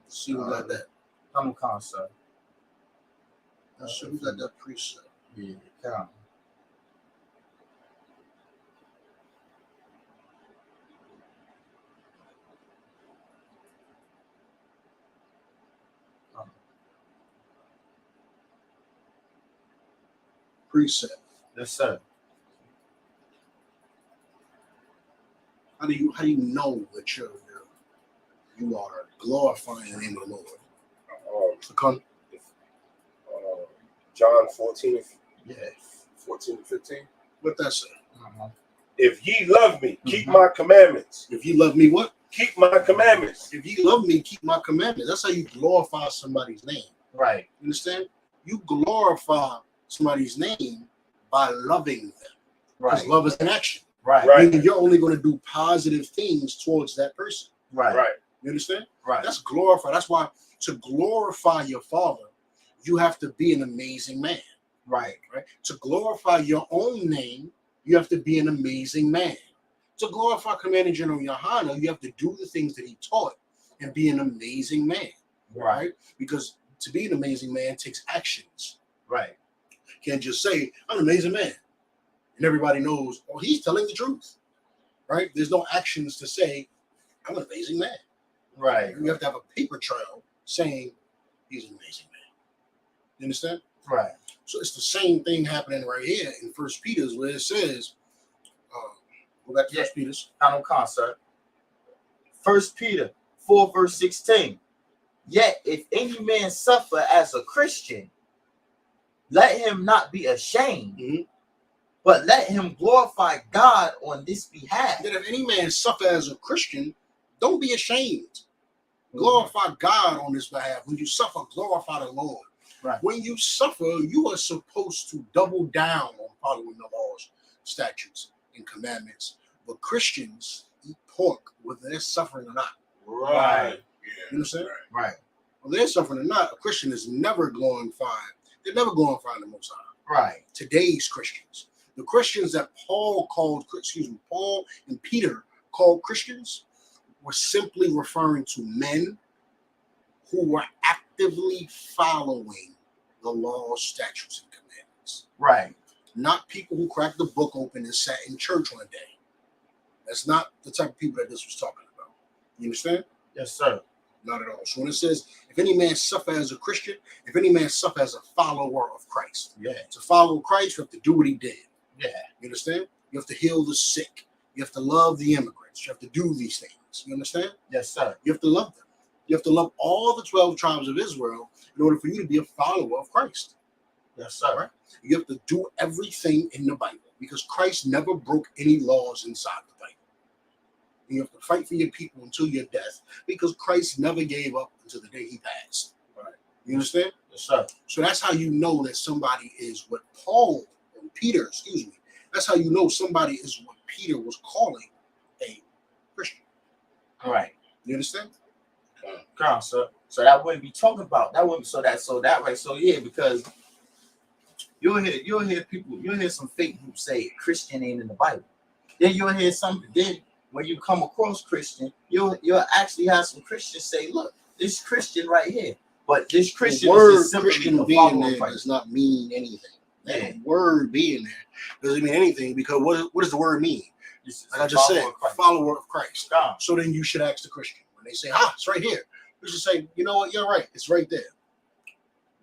See who got that? Come, sir. See who got that precept? Yeah, come. Precept. Yes, sir. How do you know that you are glorifying the name of the Lord? John 14. Yeah. 14 and 15. What that say? If ye love me, keep my commandments. If ye love me, what? Keep my commandments. If ye love me, keep my commandments. That's how you glorify somebody's name. Right. You understand? You glorify somebody's name by loving them. Right. Because love is an action. Right. Meaning you're only going to do positive things towards that person. Right. You understand? Right. That's glorify. That's why to glorify your Father, you have to be an amazing man. Right. To glorify your own name, you have to be an amazing man. To glorify Commanding General YAHANNA, you have to do the things that he taught and be an amazing man. Right? Because to be an amazing man takes actions. Right. Can't just say, I'm an amazing man. And everybody knows, oh, he's telling the truth. Right? There's no actions to say, I'm an amazing man. Right. You have to have a paper trail saying he's an amazing man. You understand? Right. So it's the same thing happening right here in 1 Peter's where it says, go back to 1 Peter's. Final concept. 1 Peter 4 verse 16. Yet if any man suffer as a Christian, let him not be ashamed, but let him glorify God on this behalf. That if any man suffer as a Christian, don't be ashamed. Glorify God on this behalf. When you suffer, glorify the Lord. Right. When you suffer, you are supposed to double down on following the laws, statutes, and commandments. But Christians eat pork, whether they're suffering or not. Right. You understand? Right. Whether they're suffering or not, a Christian is never glorified. They're never glorifying the Most High. Right. Today's Christians, the Christians that Paul and Peter called Christians, were simply referring to men who were actively following the laws, statutes, and commandments. Right. Not people who cracked the book open and sat in church one day. That's not the type of people that this was talking about. You understand? Yes, sir. Not at all. So when it says, if any man suffer as a Christian, if any man suffer as a follower of Christ. Yeah. To follow Christ, you have to do what he did. Yeah. You understand? You have to heal the sick. You have to love the immigrants. You have to do these things. You understand? Yes, sir. You have to love them. You have to love all the 12 tribes of Israel in order for you to be a follower of Christ. Yes, sir. Right? You have to do everything in the Bible because Christ never broke any laws inside the Bible. And you have to fight for your people until your death because Christ never gave up until the day he passed. Right? You understand? Yes, sir. So that's how you know that somebody is what Peter, that's how you know somebody is what Peter was calling a Christian. Right. You understand? Come on, sir. So that wouldn't be talking about that wouldn't because you'll hear people, you'll hear some fake groups say Christian ain't in the Bible. Then you'll hear something. Then when you come across Christian, you'll actually have some Christians say, look, this Christian right here. But this Christian the word is just simply Christian a being follower there of does not mean anything. That Yeah. word being there doesn't mean anything because what does the word mean? Christ. Like I just said, follower of Christ. God. So then you should ask the Christian. When they say, it's right here. You should say, you know what? You're right. It's right there.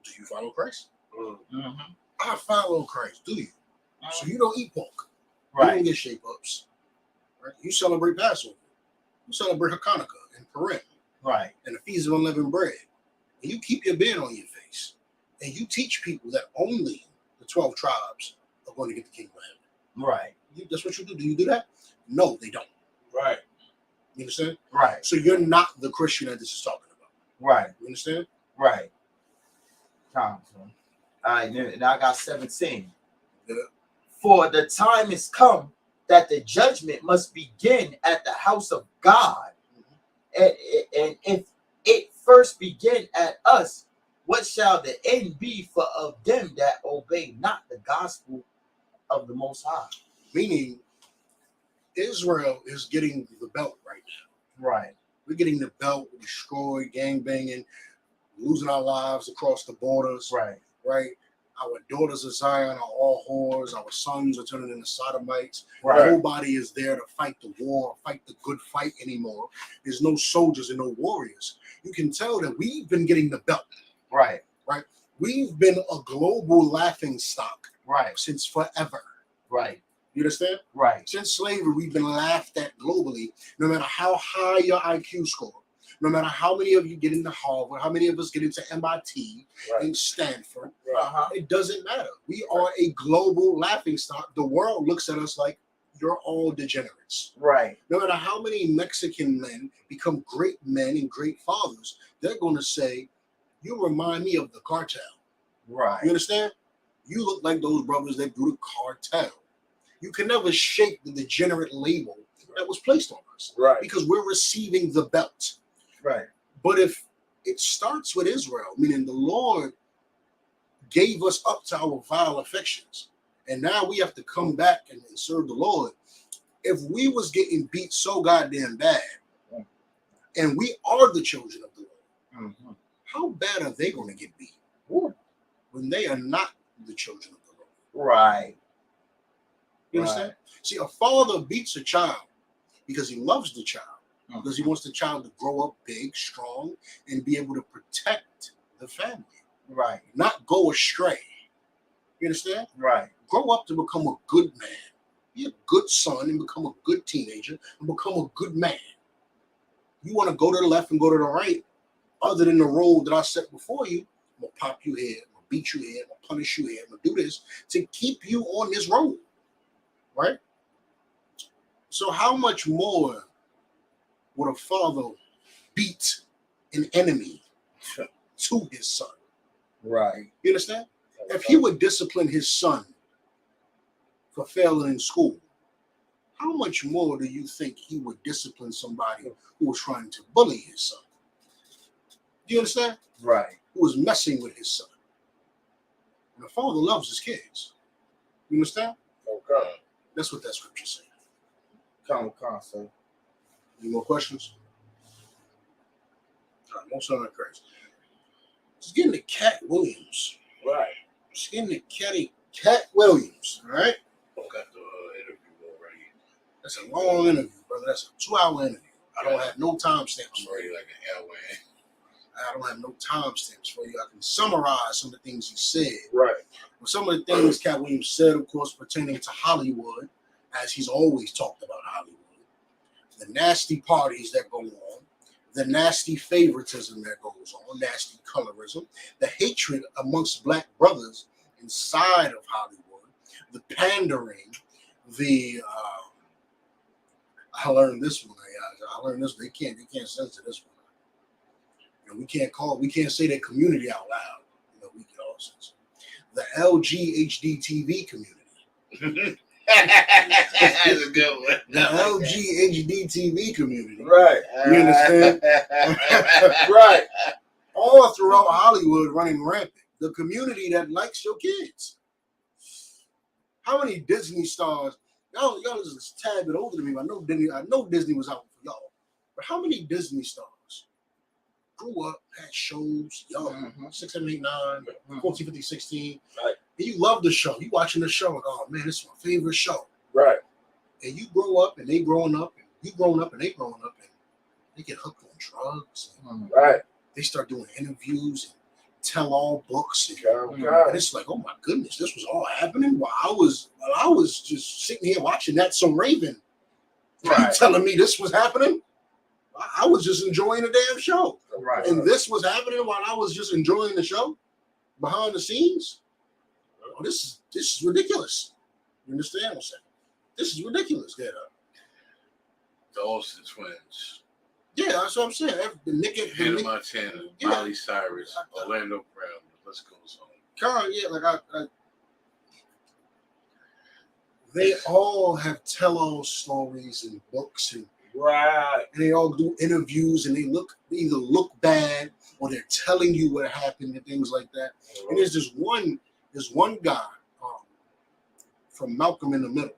Do you follow Christ? Mm-hmm. I follow Christ. Do you? So you don't eat pork. Right. You don't get shape-ups. Right? You celebrate Passover. You celebrate Hanukkah and Purim. Right. And the Feast of Unleavened Bread. And you keep your beard on your face. And you teach people that only the 12 tribes are going to get the kingdom of heaven. Right. That's what you do. Do you do that? No, they don't. Right. You understand? Right. So you're not the Christian that this is talking about. Right. You understand? Right. All right, now I got 17. Yeah. For the time is come that the judgment must begin at the house of God. And if it first begin at us, what shall the end be for of them that obey not the gospel of the Most High? Meaning, Israel is getting the belt right now. Right. We're getting the belt, destroyed, gang banging, losing our lives across the borders. Right. Right. Our daughters of Zion are all whores. Our sons are turning into sodomites. Right. Nobody is there to fight the war, fight the good fight anymore. There's no soldiers and no warriors. You can tell that we've been getting the belt. Right. Right. We've been a global laughing stock. Right. Since forever. Right. You understand? Right. Since slavery, we've been laughed at globally, no matter how high your IQ score, no matter how many of you get into Harvard, how many of us get into MIT and Stanford. It doesn't matter. We are a global laughing stock. The world looks at us like you're all degenerates. Right. No matter how many Mexican men become great men and great fathers, they're going to say, you remind me of the cartel. Right. You understand? You look like those brothers that do the cartel. You can never shake the degenerate label that was placed on us. Right. Because we're receiving the belt. Right. But if it starts with Israel, meaning the Lord gave us up to our vile affections, and now we have to come back and serve the Lord. If we was getting beat so goddamn bad, and we are the children of the Lord, how bad are they going to get beat when they are not the children of the Lord? Right. You understand? See, a father beats a child because he loves the child, because he wants the child to grow up big, strong, and be able to protect the family. Right. Not go astray. You understand? Right. Grow up to become a good man. Be a good son and become a good teenager and become a good man. You want to go to the left and go to the right, other than the road that I set before you, I'm going to pop you here, I'm going to beat you here, I'm going to punish you here, I'm going to do this to keep you on this road. Right? So how much more would a father beat an enemy to his son? Right. You understand? If he would discipline his son for failing in school, how much more do you think he would discipline somebody who was trying to bully his son? Do you understand? Right. Who was messing with his son? And the father loves his kids. You understand? Okay. That's what that scripture says. Come, sir. Any more questions? All right, most of them are crazy. Let's get into Cat Williams. Right. Let's get into Cat Williams. All right? Got the interview already. That's a long interview, brother. That's a 2-hour interview. I don't have no timestamps for you. Like an hour. I don't have no timestamps for you. I can summarize some of the things he said. Right. Well, some of the things Cat Williams said, of course, pertaining to Hollywood, as he's always talked about Hollywood, the nasty parties that go on, the nasty favoritism that goes on, nasty colorism, the hatred amongst black brothers inside of Hollywood, the pandering, I learned this one. I learned this. They can't censor this one. We can't say that community out loud. We can all censor the LGHD community. That's a good one. The LGHD community. Right. You understand? Right. All throughout Hollywood running rampant. The community that likes your kids. How many Disney stars? Y'all is a tad bit older than me. I know Disney was out for y'all. But how many Disney stars grew up, had shows, young, 6, 7, 8, 9, 14, 15, 16. Right. And you love the show. You watching the show, like, oh man, this is my favorite show. Right. And you grow up and they growing up, and you growing up and they growing up, and they get hooked on drugs. Right. They start doing interviews and tell all books. And it's like, oh my goodness, this was all happening while I was just sitting here watching That's So Raven. Right. You telling me this was happening? I was just enjoying the damn show. Right. And this was happening while I was just enjoying the show behind the scenes. Oh, this is ridiculous. You understand what I'm saying? This is ridiculous. Yeah. The Olsen twins. Yeah, that's what I'm saying. Hannah Montana, yeah. Miley Cyrus, Orlando Brown. Let's go. Carl, yeah, like they all have tell-all stories and books and right. And they all do interviews and they either look bad or they're telling you what happened and things like that. Mm-hmm. And there's one guy from Malcolm in the Middle.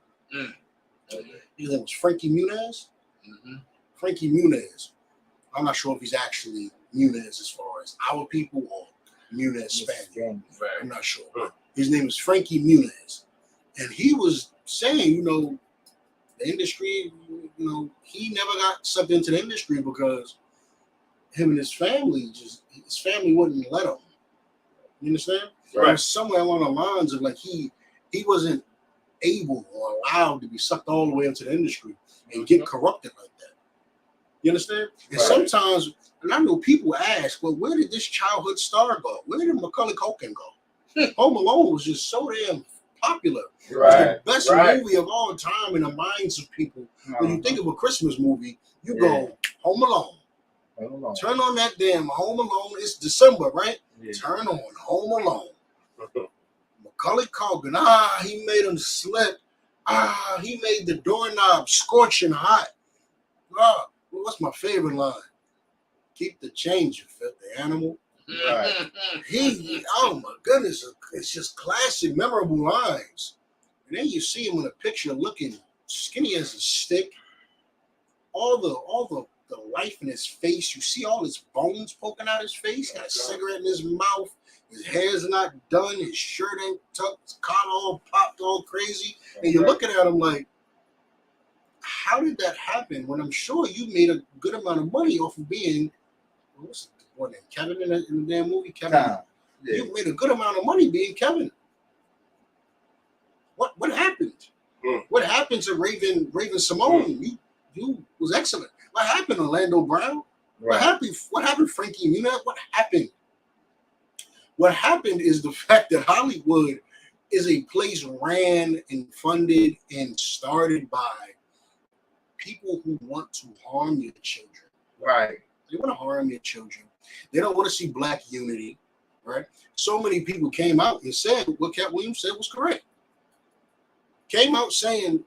His name was Frankie Muniz. Mm-hmm. Frankie Muniz. I'm not sure if he's actually Muniz as far as our people or Muniz Spaniard. Right. I'm not sure. His name is Frankie Muniz. And he was saying, the industry, he never got sucked into the industry because him and his family wouldn't let him. You understand? Right. It was somewhere along the lines of like he wasn't able or allowed to be sucked all the way into the industry and get corrupted like that. You understand? And sometimes, and I know people ask, well, where did this childhood star go? Where did Macaulay Culkin go? Home Alone was just so damn popular. Right. It's the best movie of all time in the minds of people. When you think of a Christmas movie, you go Home Alone. Turn on that damn Home Alone. It's December, right? Yeah. Turn on Home Alone. Macaulay Culkin, he made him slip. He made the doorknob scorching hot. What's my favorite line? Keep the change, you filthy animal. Right. Oh my goodness, it's just classic, memorable lines. And then you see him in a picture looking skinny as a stick. All the life in his face. You see all his bones poking out his face. He got a cigarette in his mouth. His hair's not done. His shirt ain't tucked. His collar all popped all crazy. And you're looking at him like, how did that happen? When I'm sure you made a good amount of money off of being, what's the name? Kevin in the damn movie? Kevin. Yeah. You made a good amount of money being Kevin. What happened? What happened to Raven Simone? You was excellent. What happened, Orlando Brown? Right. What happened, Frankie Muniz? What happened? What happened is the fact that Hollywood is a place ran and funded and started by people who want to harm your children. Right. They want to harm your children. They don't want to see black unity. Right. So many people came out and said what Cat Williams said was correct. Came out saying,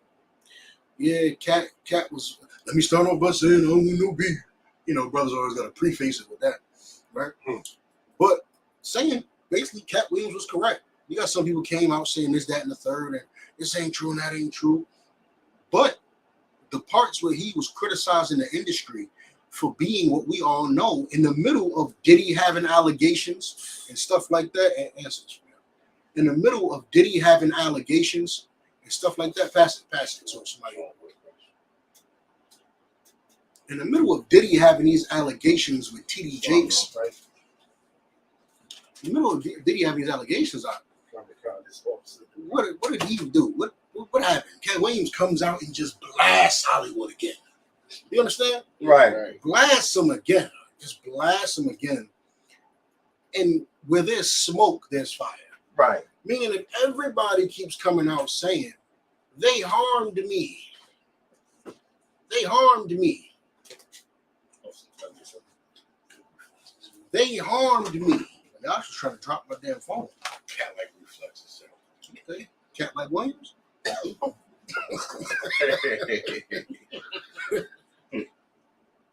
yeah, Cat was, let me start off by saying, oh, no beef. You know, brothers always got to preface it with that. Right. But saying basically Cat Williams was correct. You got some people came out saying this, that, and the third, and this ain't true and that ain't true. But the parts where he was criticizing the industry for being what we all know in the middle of Diddy having allegations and stuff like that, and in the middle of Diddy having allegations and stuff like that, pass it to somebody. In the middle of Diddy having these allegations with TD Jakes, in the middle of Diddy having these allegations, what did he do? What happened? Cat Williams comes out and just blasts Hollywood again. You understand? Right. Blast them again. Just blast them again. And where there's smoke, there's fire. Right. Meaning that everybody keeps coming out saying, they harmed me. They harmed me. They harmed me. I was just trying to drop my damn phone. Cat-like reflexes. Okay. Cat-like Williams?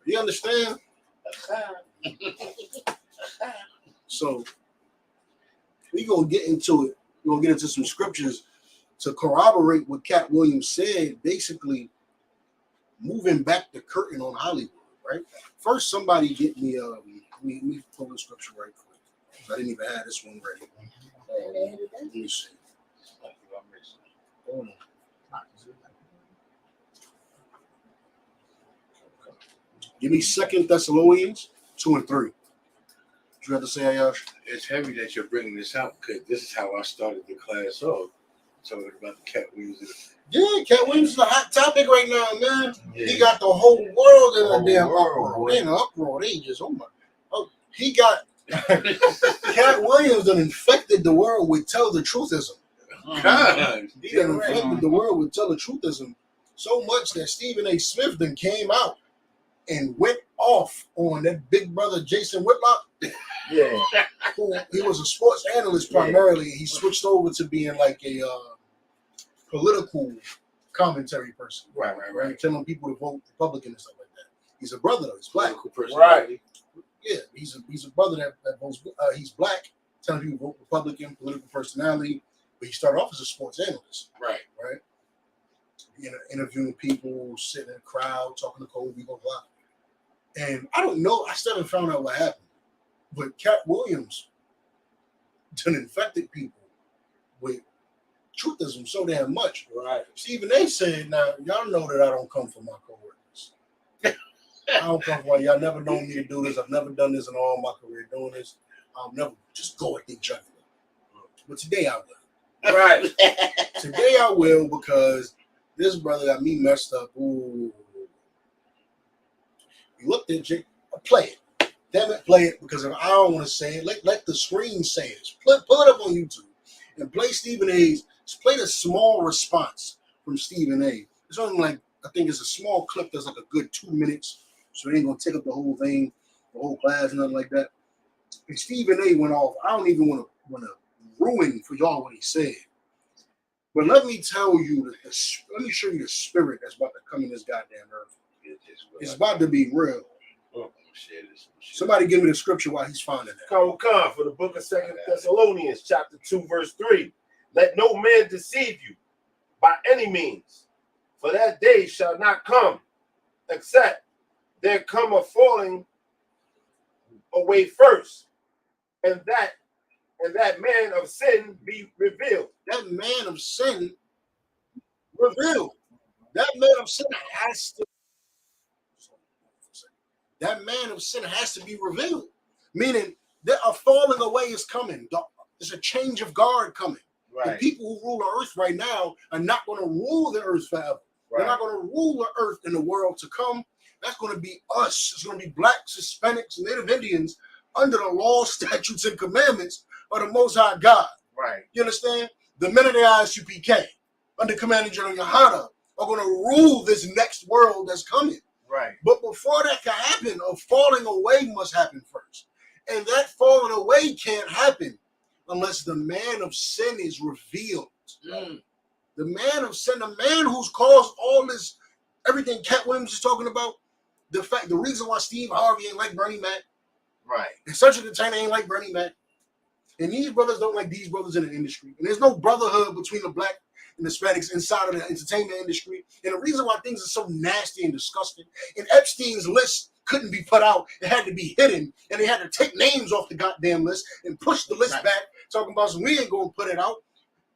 You understand? So we're gonna get into it. We're gonna get into some scriptures to corroborate what Cat Williams said, basically moving back the curtain on Hollywood, right? First, somebody get me let me pull the scripture right quick. I didn't even have this one ready. Let me see. Hold on. Give me 2 Thessalonians 2 and 3. What you have to say, Ayash? It's heavy that you're bringing this out because this is how I started the class off. Talking about the Cat Williams. Yeah, Cat Williams is a hot topic right now, man. Yeah. He got the whole world in a damn uproar. Man, uproar. They just, he got Cat Williams done infected the world with tell the truthism. God, he done infected the world with tell the truthism so much that Stephen A. Smith then came out and went off on that big brother Jason Whitlock. Yeah. Who he was a sports analyst primarily. He switched over to being like a political commentary person. Right. Telling people to vote Republican and stuff like that. He's a brother though. He's black. Right. Yeah, he's a brother that votes. He's black, telling people to vote Republican, political personality. But he started off as a sports analyst. Right. You know, interviewing people, sitting in a crowd, talking to Kobe, blah blah. And I don't know. I still haven't found out what happened. But Cat Williams done infected people with truthism so damn much. Right. Stephen A. said, now, y'all know that I don't come from my coworkers. I don't come from y'all never known me to do this. I've never done this in all my career doing this. I'll never just go at the jugular. But today I will. Right. Today I will because this brother got me messed up. Ooh. You looked at Jake. Play it. Damn it, play it. Because if I don't want to say it, let the screen say it. Pull it up on YouTube and play Stephen A's. Play the small response from Stephen A. It's only like, I think it's a small clip that's like a good 2 minutes. So it ain't going to take up the whole thing, the whole class, nothing like that. And Stephen A. went off. I don't even want to ruin for y'all what he said. But let me tell you, let me show you the spirit that's about to come in this goddamn earth. It's about to be real. Somebody give me the scripture while he's finding that. Come for the book of 2 Thessalonians, chapter 2, verse 3. Let no man deceive you by any means, for that day shall not come, except there come a falling away first, and that man of sin be revealed. That man of sin revealed. That man of sin has to. That man of sin has to be revealed. Meaning that a falling away is coming. There's a change of guard coming. Right. The people who rule the earth right now are not going to rule the earth forever. Right. They're not going to rule the earth in the world to come. That's going to be us. It's going to be blacks, Hispanics, Native Indians under the law, statutes, and commandments of the Most High God. Right. You understand? The men of the ISUPK under Commanding General YAHANNA are going to rule this next world that's coming. Right. But before that can happen, a falling away must happen first. And that falling away can't happen unless the man of sin is revealed. The man of sin, the man who's caused all this, everything Cat Williams is talking about, the reason why Steve Harvey ain't like Bernie Mac, right? And Such a Detainer ain't like Bernie Mac, and these brothers don't like these brothers in the industry, and there's no brotherhood between the black and Hispanics inside of the entertainment industry. And the reason why things are so nasty and disgusting, and Epstein's list couldn't be put out, it had to be hidden, and they had to take names off the goddamn list and push the list back, talking about so we ain't gonna put it out.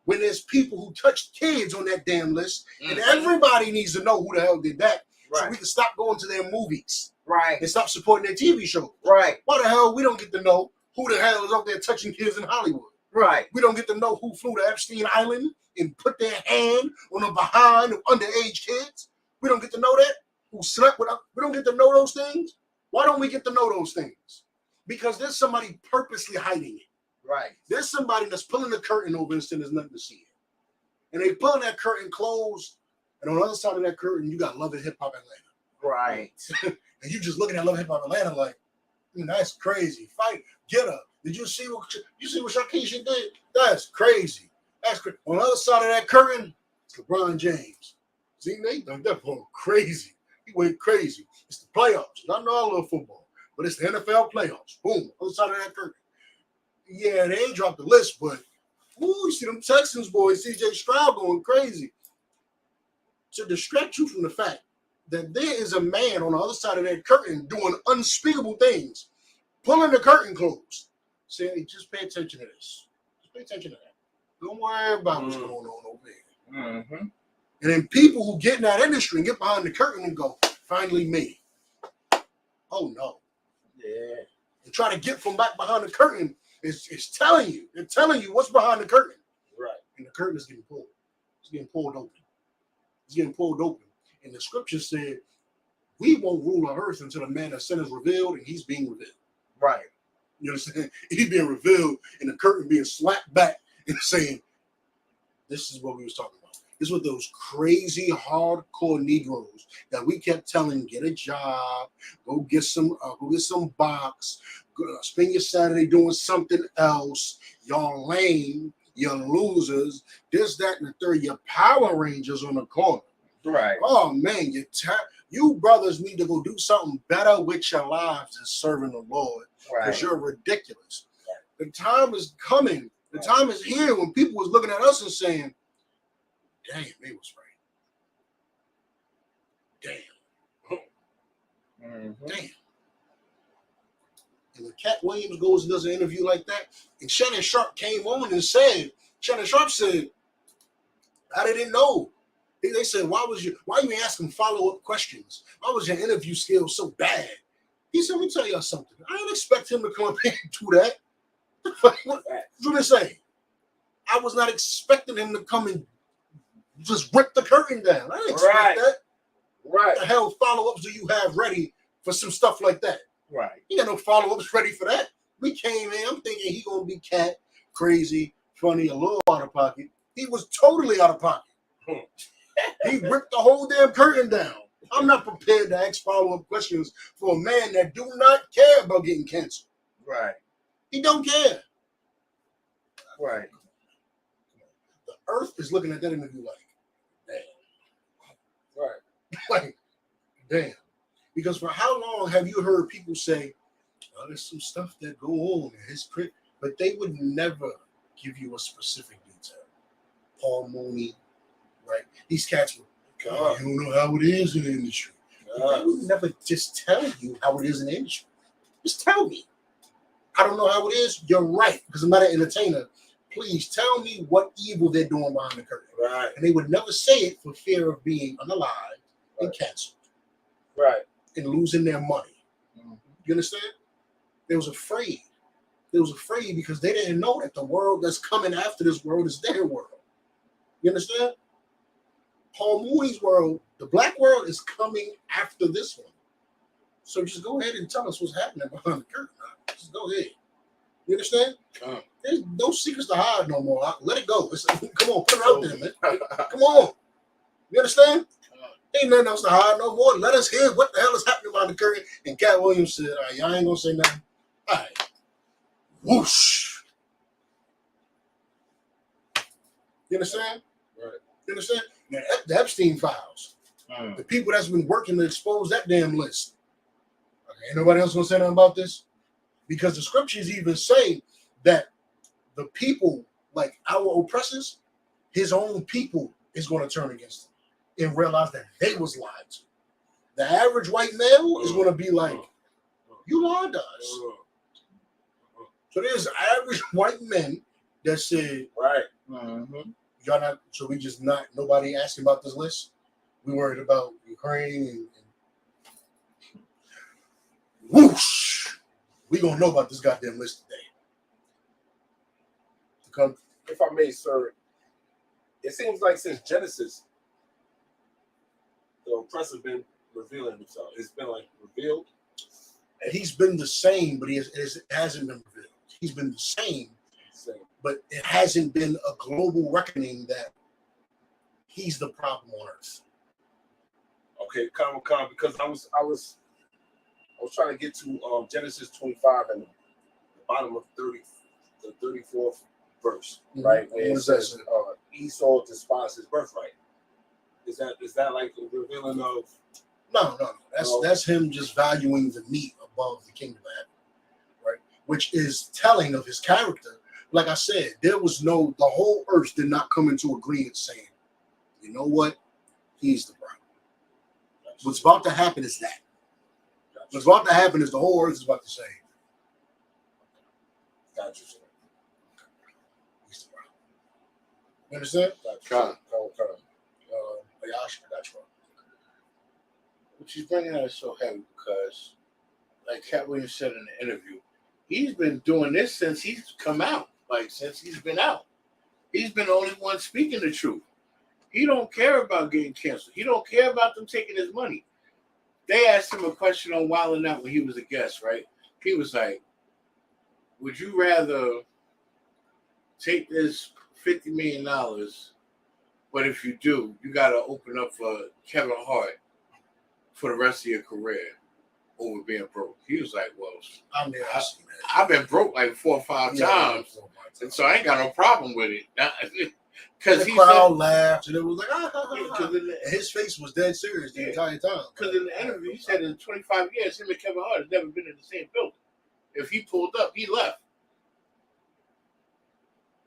When there's people who touched kids on that damn list, and everybody needs to know who the hell did that, so we can stop going to their movies, and stop supporting their TV shows. Right. Why the hell we don't get to know who the hell is out there touching kids in Hollywood? Right. We don't get to know who flew to Epstein Island and put their hand on the behind of underage kids. We don't get to know that. Who slept with us. We don't get to know those things. Why don't we get to know those things? Because there's somebody purposely hiding it. Right. There's somebody that's pulling the curtain over instead there's nothing to see it. And they pulling that curtain closed, and on the other side of that curtain, you got Love and Hip Hop Atlanta. Right. And you just looking at Love and Hip Hop Atlanta like, that's crazy. Fight, get up. Did you see what Shakisha did? That's crazy. That's crazy. On the other side of that curtain, it's LeBron James. See, Nate, that boy crazy. He went crazy. It's the playoffs. I know I love football, but it's the NFL playoffs. Boom, other side of that curtain. Yeah, they ain't dropped the list, but you see them Texans boys, CJ Stroud going crazy. To distract you from the fact that there is a man on the other side of that curtain doing unspeakable things, pulling the curtain closed, saying, hey, just pay attention to this. Just pay attention to that. Don't worry about what's going on over there. And then people who get in that industry and get behind the curtain and go, finally me. Oh, no. Yeah. And try to get from back behind the curtain is telling you. They're telling you what's behind the curtain. Right. And the curtain is getting pulled. It's getting pulled open. It's getting pulled open. And the scripture said, we won't rule the earth until the man of sin is revealed, and he's being revealed. Right. You understand? He's being revealed, and the curtain being slapped back and saying, this is what we was talking about. This was those crazy, hardcore Negroes that we kept telling, get a job, go get some box, spend your Saturday doing something else. Y'all lame, you're losers, this, that, and the third. You're Power Rangers on the corner. Right. Oh, man, you brothers need to go do something better with your lives than serving the Lord, because you're ridiculous. The time is coming. The time is here when people was looking at us and saying, damn, they was right. Damn. Damn. And when Cat Williams goes and does an interview like that, and Shannon Sharp came on and said, Shannon Sharp said, I didn't know. They said, why you asking follow-up questions? Why was your interview skills so bad? He said, let me tell y'all something. I didn't expect him to come up here and do that. What did they say? I was not expecting him to come and just rip the curtain down. I didn't expect that. Right. What the hell follow-ups do you have ready for some stuff like that? Right. You got no follow-ups ready for that. We came in, I'm thinking he gonna be cat, crazy, funny, a little out of pocket. He was totally out of pocket. He ripped the whole damn curtain down. I'm not prepared to ask follow-up questions for a man that do not care about getting canceled. Right. He don't care. Right. The earth is looking at that interview like, damn. Right. Like, damn. Because for how long have you heard people say, oh, there's some stuff that go on in his crib, but they would never give you a specific detail. Paul Mooney, right? These cats were, you don't know how it is in the industry. They would never just tell you how it is in the industry. Just tell me. I don't know how it is. You're right, because I'm not an entertainer. Please tell me what evil they're doing behind the curtain. Right. And they would never say it for fear of being unalive and canceled. Right. And losing their money. You understand? They was afraid. They was afraid because they didn't know that the world that's coming after this world is their world. You understand? Paul Mooney's world, the black world, is coming after this one. So just go ahead and tell us what's happening behind the curtain. Just go ahead. You understand? There's no secrets to hide no more. Let it go. Come on, put it out there, man. Come on. You understand? Ain't nothing else to hide no more. Let us hear what the hell is happening behind the curtain. And Cat Williams said, all right, y'all ain't gonna say nothing. All right. Whoosh. You understand? Right. You understand? Now, the Epstein files. The people that's been working to expose that damn list. Okay, ain't nobody else gonna say nothing about this? Because the scriptures even say that the people, like our oppressors, his own people is going to turn against him and realize that they was lied to. The average white male is going to be like, you lied to us. So there's average white men that said, right. Y'all not, so we just not, nobody asking about this list. We worried about Ukraine and whoosh. We gonna know about this goddamn list today. If I may, sir, it seems like since Genesis, the oppressor been revealing himself. It's been like revealed. And he's been the same, but it hasn't been revealed. He's been the same, but it hasn't been a global reckoning that he's the problem on earth. Okay, calm, because I was trying to get to Genesis 25 and the bottom of the 34th verse, right? Where it says Esau despised his birthright. Is that like a revealing of? No. That's him just valuing the meat above the kingdom of heaven, right? Which is telling of his character. Like I said, the whole earth did not come into agreement saying, you know what? He's the problem. What's about to happen is that. What's about to happen is the whole earth is about to say, Gotcha. he's the problem. You understand? What she's bringing out is so heavy because, like Cat Williams said in the interview, he's been doing this since he's come out, since he's been out. He's been the only one speaking the truth. He don't care about getting canceled. He don't care about them taking his money. They asked him a question on Wild 'N Out when he was a guest, right? He was like, would you rather take this $50 million, but if you do, you got to open up for Kevin Hart for the rest of your career over being broke? He was like, well, I've been broke like 4 or 5 times, and so I ain't got no problem with it. Because the crowd laughed, and it was like, his face was dead serious the entire time. Because in the interview, he said in 25 years, him and Kevin Hart has never been in the same building. If he pulled up, he left.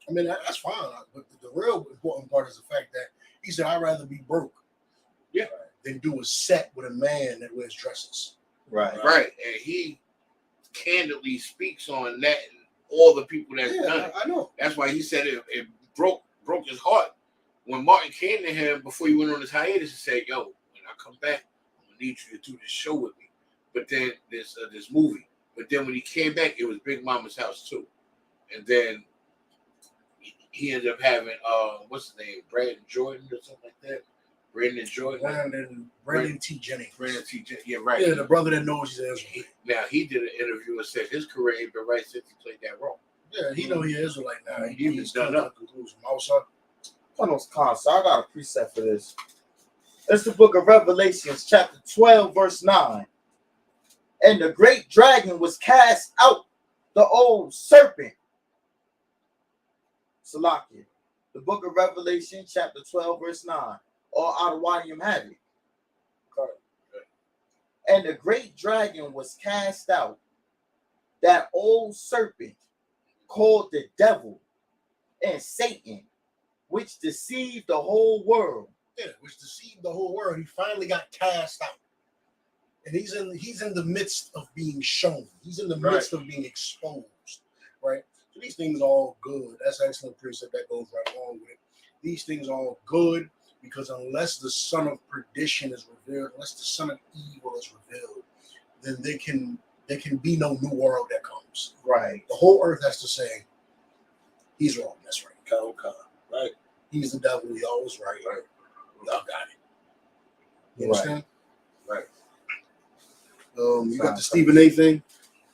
I mean, that's fine. But the real important part is the fact that he said, I'd rather be broke than do a set with a man that wears dresses. Right. And he candidly speaks on that and all the people that's done it. I know. That's why he said it broke his heart when Martin came to him before he went on his hiatus and said, yo, when I come back, I'm going to need you to do this show with me. But then this movie. But then when he came back, it was Big Mama's house too. And then he ended up having, what's his name? Brandon Jordan or something like that. Brandon Jordan. Brandon T. Jennings. Brandon T. Jennings. Yeah, right. Yeah, the brother that knows he's Israelite. Now, he did an interview and said his career ain't been right since he played that role. Yeah, he know he is Israelite now. He's done up. Also, I got a precept for this. It's the book of Revelations, chapter 12, verse 9. And the great dragon was cast out, the old serpent. Salakia. The book of Revelation, chapter 12, verse 9. Or out of Wadiyam have it. And the great dragon was cast out, that old serpent called the devil and Satan, which deceived the whole world. Yeah, which deceived the whole world. He finally got cast out. And he's in the midst of being shown. He's in the midst of being exposed, right? So these things are all good. That's excellent precept that goes right along with it. These things are all good because unless the son of perdition is revealed, unless the son of evil is revealed, then there can be no new world that comes. Right. The whole earth has to say, he's wrong. That's right. Right. He's the devil. He always right. Right. Y'all got it. You understand? Right. You got the Stephen A thing.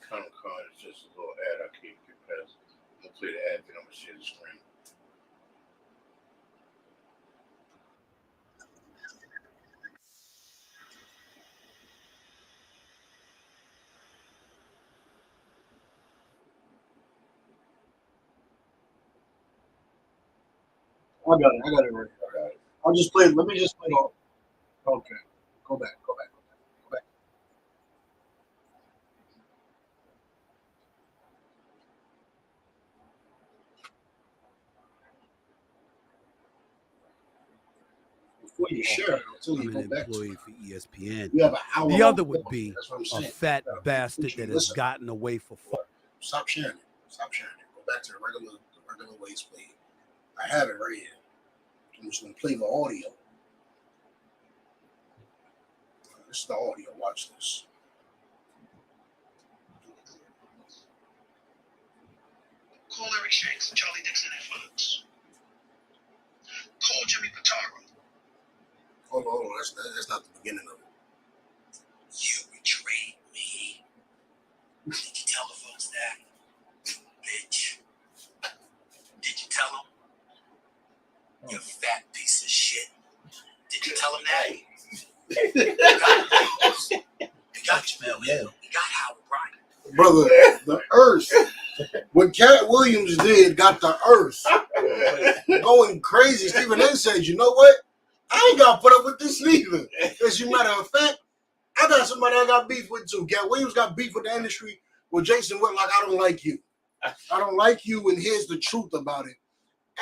Comic Con is just a little ad I can't get past. I'm gonna play the ad, then I'm gonna share the screen. I got it right. I'll just play it. Let me just play it all. Okay. Go back. Before you share it, until you go back to it. For ESPN. You have an hour. The other would be That's what I'm a saying. fat bastard that has gotten away for fun. Stop sharing it. Go back to the regular ways play. I have it right here. I'm just gonna play the audio. This is the audio. Watch this. Call Eric Shanks and Charlie Dixon at Fox. Call Jimmy Pitaro. Hold on. That's not the beginning of it. You betrayed me. Did you tell the folks that? Bitch. Did you tell them? You fat piece of shit. Did you tell them that? You got Jamel Hill. You got Howard Bryant. Brother, the earth. What Cat Williams did got the earth going crazy. Stephen A said, you know what? I ain't got to put up with this neither. As a matter of fact, I got somebody I got beef with too. Cat Williams got beef with the industry with Jason Whitlock. I don't like you. I don't like you, and here's the truth about it.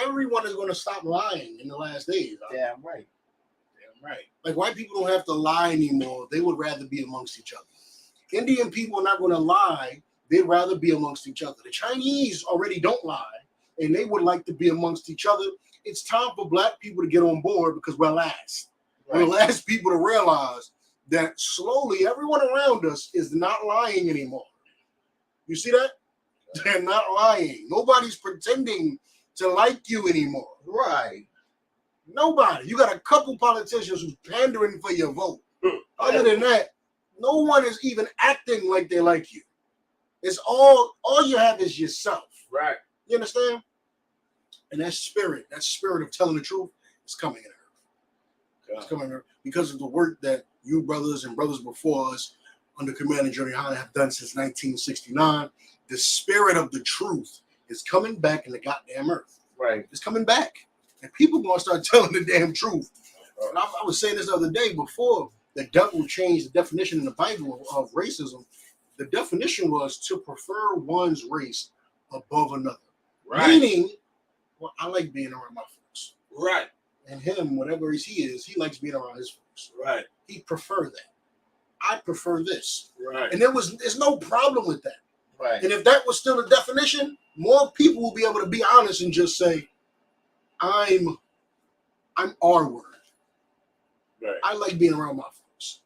Everyone is going to stop lying in the last days. Damn right. Like, white people don't have to lie anymore. They would rather be amongst each other. Indian people are not going to lie. They'd rather be amongst each other. The Chinese already don't lie, and they would like to be amongst each other. It's time for black people to get on board because we're last. Right. We're the last people to realize that slowly everyone around us is not lying anymore. You see that? They're not lying. Nobody's pretending to like you anymore. Right. Nobody. You got a couple politicians who's pandering for your vote. Other than that, no one is even acting like they like you. It's all you have is yourself. Right. You understand? And that spirit of telling the truth is coming in earth. It's coming in earth because of the work that you brothers and brothers before us under command of YAHANNA have done since 1969. The spirit of the truth is coming back in the goddamn earth. Right. It's coming back. And people gonna start telling the damn truth. And I was saying this the other day before the devil changed the definition in the Bible of racism. The definition was to prefer one's race above another. Right. Meaning, well, I like being around my folks. Right. And him, whatever race he is, he likes being around his folks. Right. He prefer that. I prefer this. Right. And there's no problem with that. Right. And if that was still the definition, more people will be able to be honest and just say, I'm R word. Right. I like being around my folks.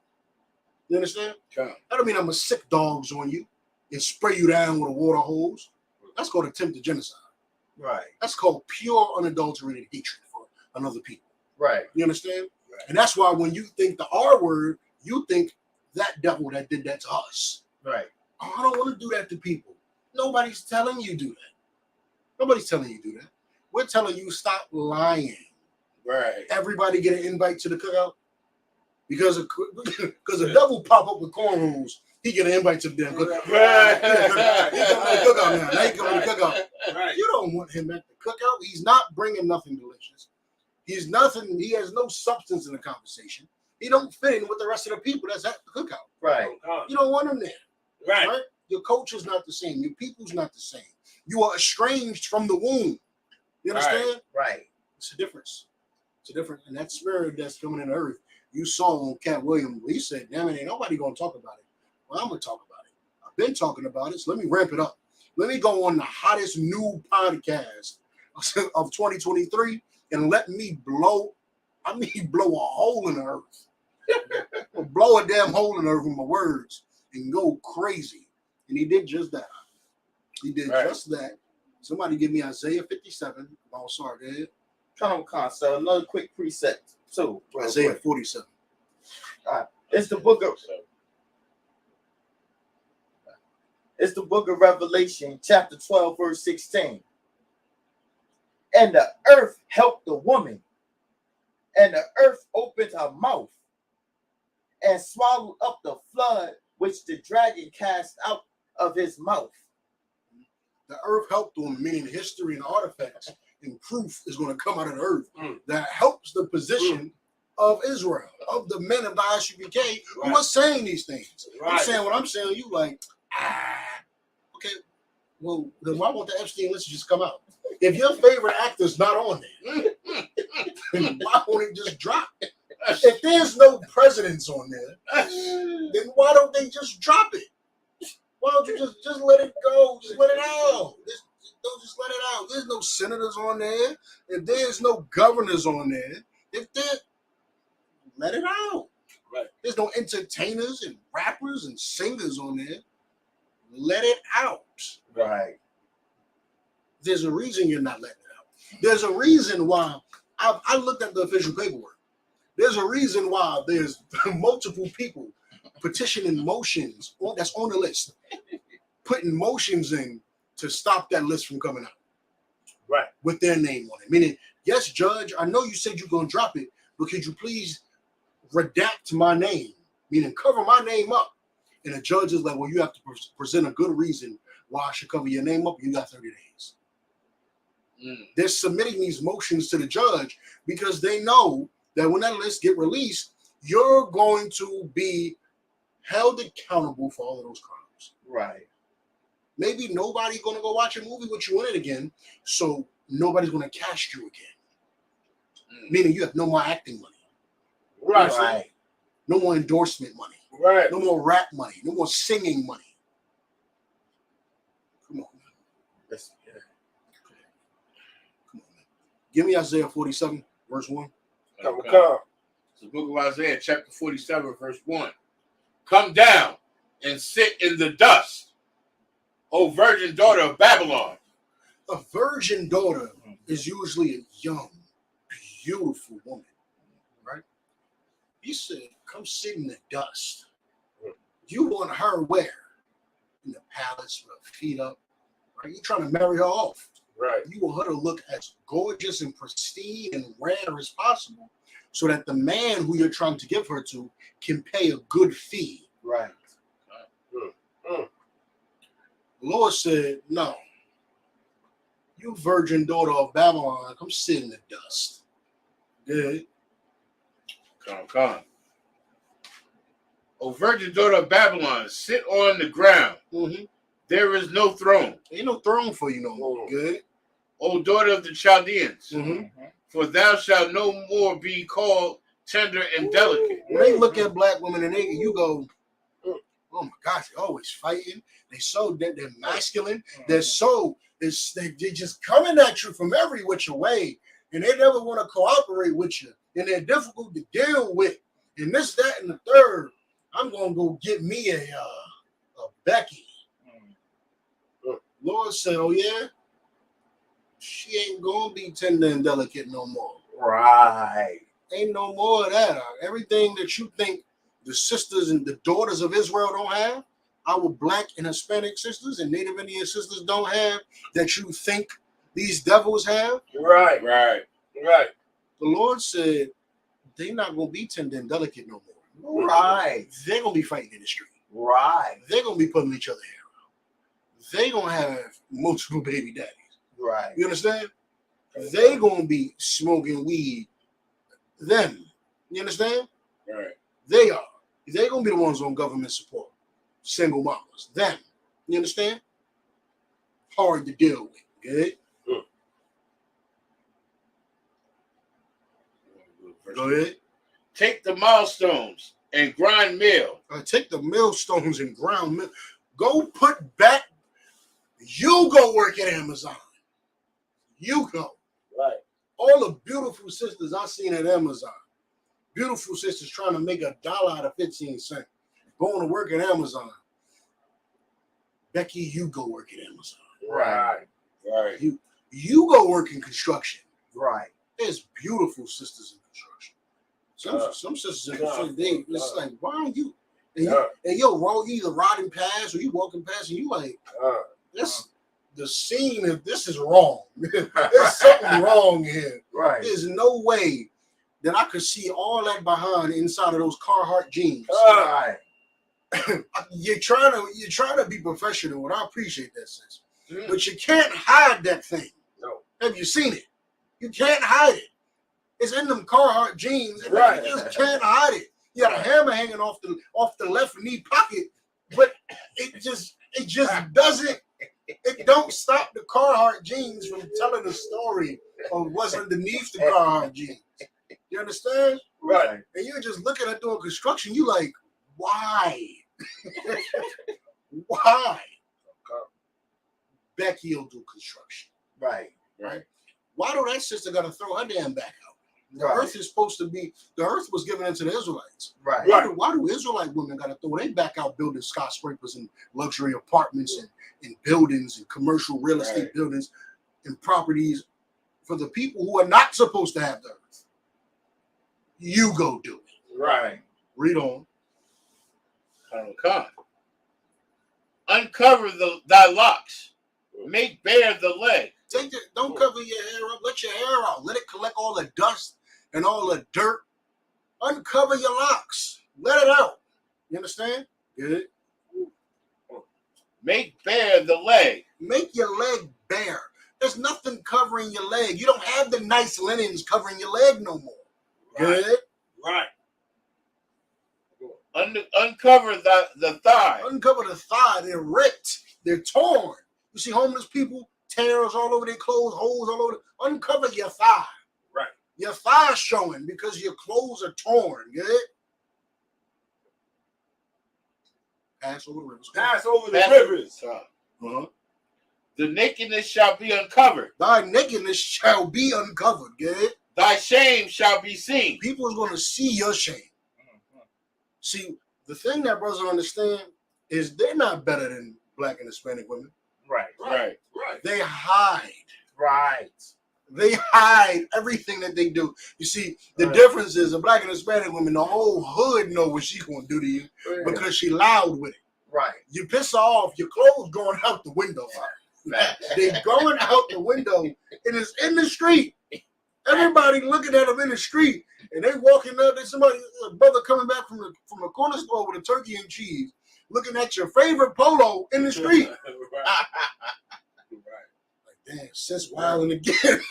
You understand? Okay. That don't mean I'm gonna sick dogs on you and spray you down with a water hose. That's called attempted genocide. Right. That's called pure unadulterated hatred for another people. Right. You understand? Right. And that's why when you think the R word, you think that devil that did that to us. Right. Oh, I don't want to do that to people. Nobody's telling you do that. Nobody's telling you do that. We're telling you stop lying. Right. Everybody get an invite to the cookout because the devil pop up with cornrows. He get an invite to the damn cookout. Right. He coming to the cookout now. Now he coming to the cookout. Right. You don't want him at the cookout. He's not bringing nothing delicious. He's nothing. He has no substance in the conversation. He don't fit in with the rest of the people that's at the cookout. Right. You don't want him there. Right. Your culture's not the same. Your people's not the same. You are estranged from the womb. You understand? Right. It's a difference. It's a different, and that spirit that's coming in the earth, you saw on Cat Williams. He said, damn it, ain't nobody gonna talk about it. Well, I'm gonna talk about it. I've been talking about it, so let me ramp it up. Let me go on the hottest new podcast of 2023 and let me blow a hole in the earth. Blow a damn hole in the earth with my words and go crazy. And he did just that. He did just that. Somebody give me Isaiah 57. Oh, sorry, Dad. Come on, so another quick precept too. Isaiah 47. It's the book of Revelation, chapter 12, verse 16. And the earth helped the woman, and the earth opened her mouth and swallowed up the flood which the dragon cast out of his mouth. The earth helped them, meaning history and artifacts and proof is going to come out of the earth that helps the position of Israel, of the men of the ISUPK who are saying these things. I'm saying what I'm saying. You like, okay, well, then why won't the Epstein list just come out? If your favorite actor's not on there, then why won't it just drop? If there's no presidents on there, then why don't they just drop it? Why don't you just let it go? Just let it out. Just let it out. There's no senators on there. If there's no governors on there, let it out. Right. There's no entertainers and rappers and singers on there. Let it out. Right. There's a reason you're not letting it out. There's a reason why I looked at the official paperwork. There's a reason why there's multiple people petitioning motions that's on the list, putting motions in to stop that list from coming out. Right. With their name on it. Meaning, yes, Judge, I know you said you're going to drop it, but could you please redact my name? Meaning, cover my name up. And the judge is like, well, you have to present a good reason why I should cover your name up. You got 30 days. They're submitting these motions to the judge because they know that when that list get released, you're going to be held accountable for all of those crimes. Right. Maybe nobody's going to go watch a movie with you in it again, so nobody's going to cast you again. Meaning you have no more acting money. Right. No more endorsement money. Right. No more rap money. No more singing money. Come on, man. Come on, man. Give me Isaiah 47, verse 1. Come. It's the book of Isaiah, chapter 47, verse 1. Come down and sit in the dust, O virgin daughter of Babylon. A virgin daughter is usually a young, beautiful woman, right? He said, come sit in the dust. You want her where? In the palace with her feet up, right? You're trying to marry her off. Right. You want her to look as gorgeous and pristine and rare as possible so that the man who you're trying to give her to can pay a good fee. Right. The Lord said, no. You virgin daughter of Babylon, come sit in the dust. Good. Come. O virgin daughter of Babylon, sit on the ground. There is no throne. Ain't no throne for you no more. Good. O daughter of the Chaldeans, for thou shalt no more be called tender and delicate. When they look at black women and you go, oh my gosh, they're always fighting. They're masculine. They're just coming at you from every which way, and they never want to cooperate with you, and they're difficult to deal with. And this, that, and the third. I'm gonna go get me a Becky. Lord said, "Oh yeah, she ain't gonna be tender and delicate no more. Right? Ain't no more of that. Everything that you think the sisters and the daughters of Israel don't have, our black and Hispanic sisters and Native Indian sisters don't have, that you think these devils have. Right. The Lord said they're not gonna be tender and delicate no more. Right. They're gonna be fighting in the street. Right. They're gonna be putting each other hair out. They're gonna have multiple baby daddies. Right. You understand? They're gonna be smoking weed. Them. You understand? Right. They are. They're gonna be the ones on government support. Single mamas. Them. You understand? Hard to deal with. Good. Go ahead. Take the milestones and grind mill. Take the millstones and ground mill. Go put back. You go work at Amazon. You go. Right. All the beautiful sisters I seen at Amazon. Beautiful sisters trying to make $1 out of 15 cents. Going to work at Amazon. Becky, you go work at Amazon. Right. Right. You go work in construction. Right. There's beautiful sisters in construction. Some sisters in construction, it's like, why aren't you? And you either riding past or you walking past and you like, this the scene of this is wrong. There's something wrong here. Right. There's no way that I could see all that behind inside of those Carhartt jeans. Right. You're trying to be professional, and I appreciate that, sis. But you can't hide that thing. No. Have you seen it? You can't hide it. It's in them Carhartt jeans. Right. You just can't hide it. You got a hammer hanging off the left knee pocket, but it just doesn't. It don't stop the Carhartt jeans from telling the story of what's underneath the Carhartt jeans. You understand? Right. And you're just looking at doing construction. You like, why? Why? Becky will do construction. Right. Right. Why do that sister got to throw her damn back out? The Right. earth is supposed to be. The earth was given into the Israelites. Right. Why do Israelite women got to throw their back out building skyscrapers and luxury apartments and buildings and commercial real estate buildings and properties for the people who are not supposed to have the earth? You go do it. Right. Read on. Uncover thy locks. Make bare the leg. Don't cover your hair up. Let your hair out. Let it collect all the dust and all the dirt. Uncover your locks. Let it out. You understand? Good. Make bare the leg. Make your leg bare. There's nothing covering your leg. You don't have the nice linens covering your leg no more. Right. Good. Right. Uncover the thigh. Uncover the thigh. They're ripped. They're torn. You see homeless people, tears all over their clothes, holes all over. Uncover your thigh. Right. Your thigh showing because your clothes are torn. Good. Pass over the rivers. Pass over the rivers. The nakedness shall be uncovered. Thy nakedness shall be uncovered. Good. Thy shame shall be seen. People are going to see your shame. See, the thing that brothers don't understand is they're not better than Black and Hispanic women. Right. They hide. Right. They hide everything that they do. You see, the difference is a Black and Hispanic woman, the whole hood know what she's going to do to you because she loud with it. Right. You piss her off, your clothes going out the window. They going out the window, and it's in the street. Everybody looking at them in the street, and they walking up. There's a brother coming back from the corner store with a turkey and cheese, looking at your favorite polo in the street. Like, damn, sis wilding again.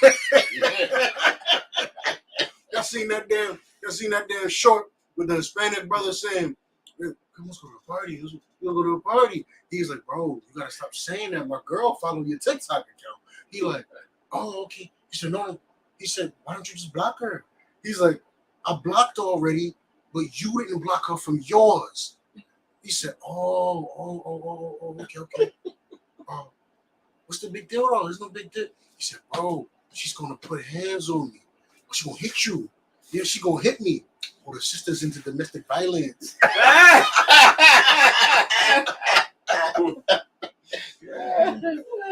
Y'all seen that damn short with the Hispanic brother saying, "Come, let's go to a party. Let's go to a party." He's like, "Bro, you gotta stop saying that. My girl followed your TikTok account." He like, "Oh, okay." He said, "No." He said, "Why don't you just block her?" He's like, "I blocked her already, but you didn't block her from yours." He said, "Oh, okay. What's the big deal, though? There's no big deal." He said, "Bro, she's gonna put hands on me. She's gonna hit you. Yeah, she's gonna hit me. Oh, the sister's into domestic violence."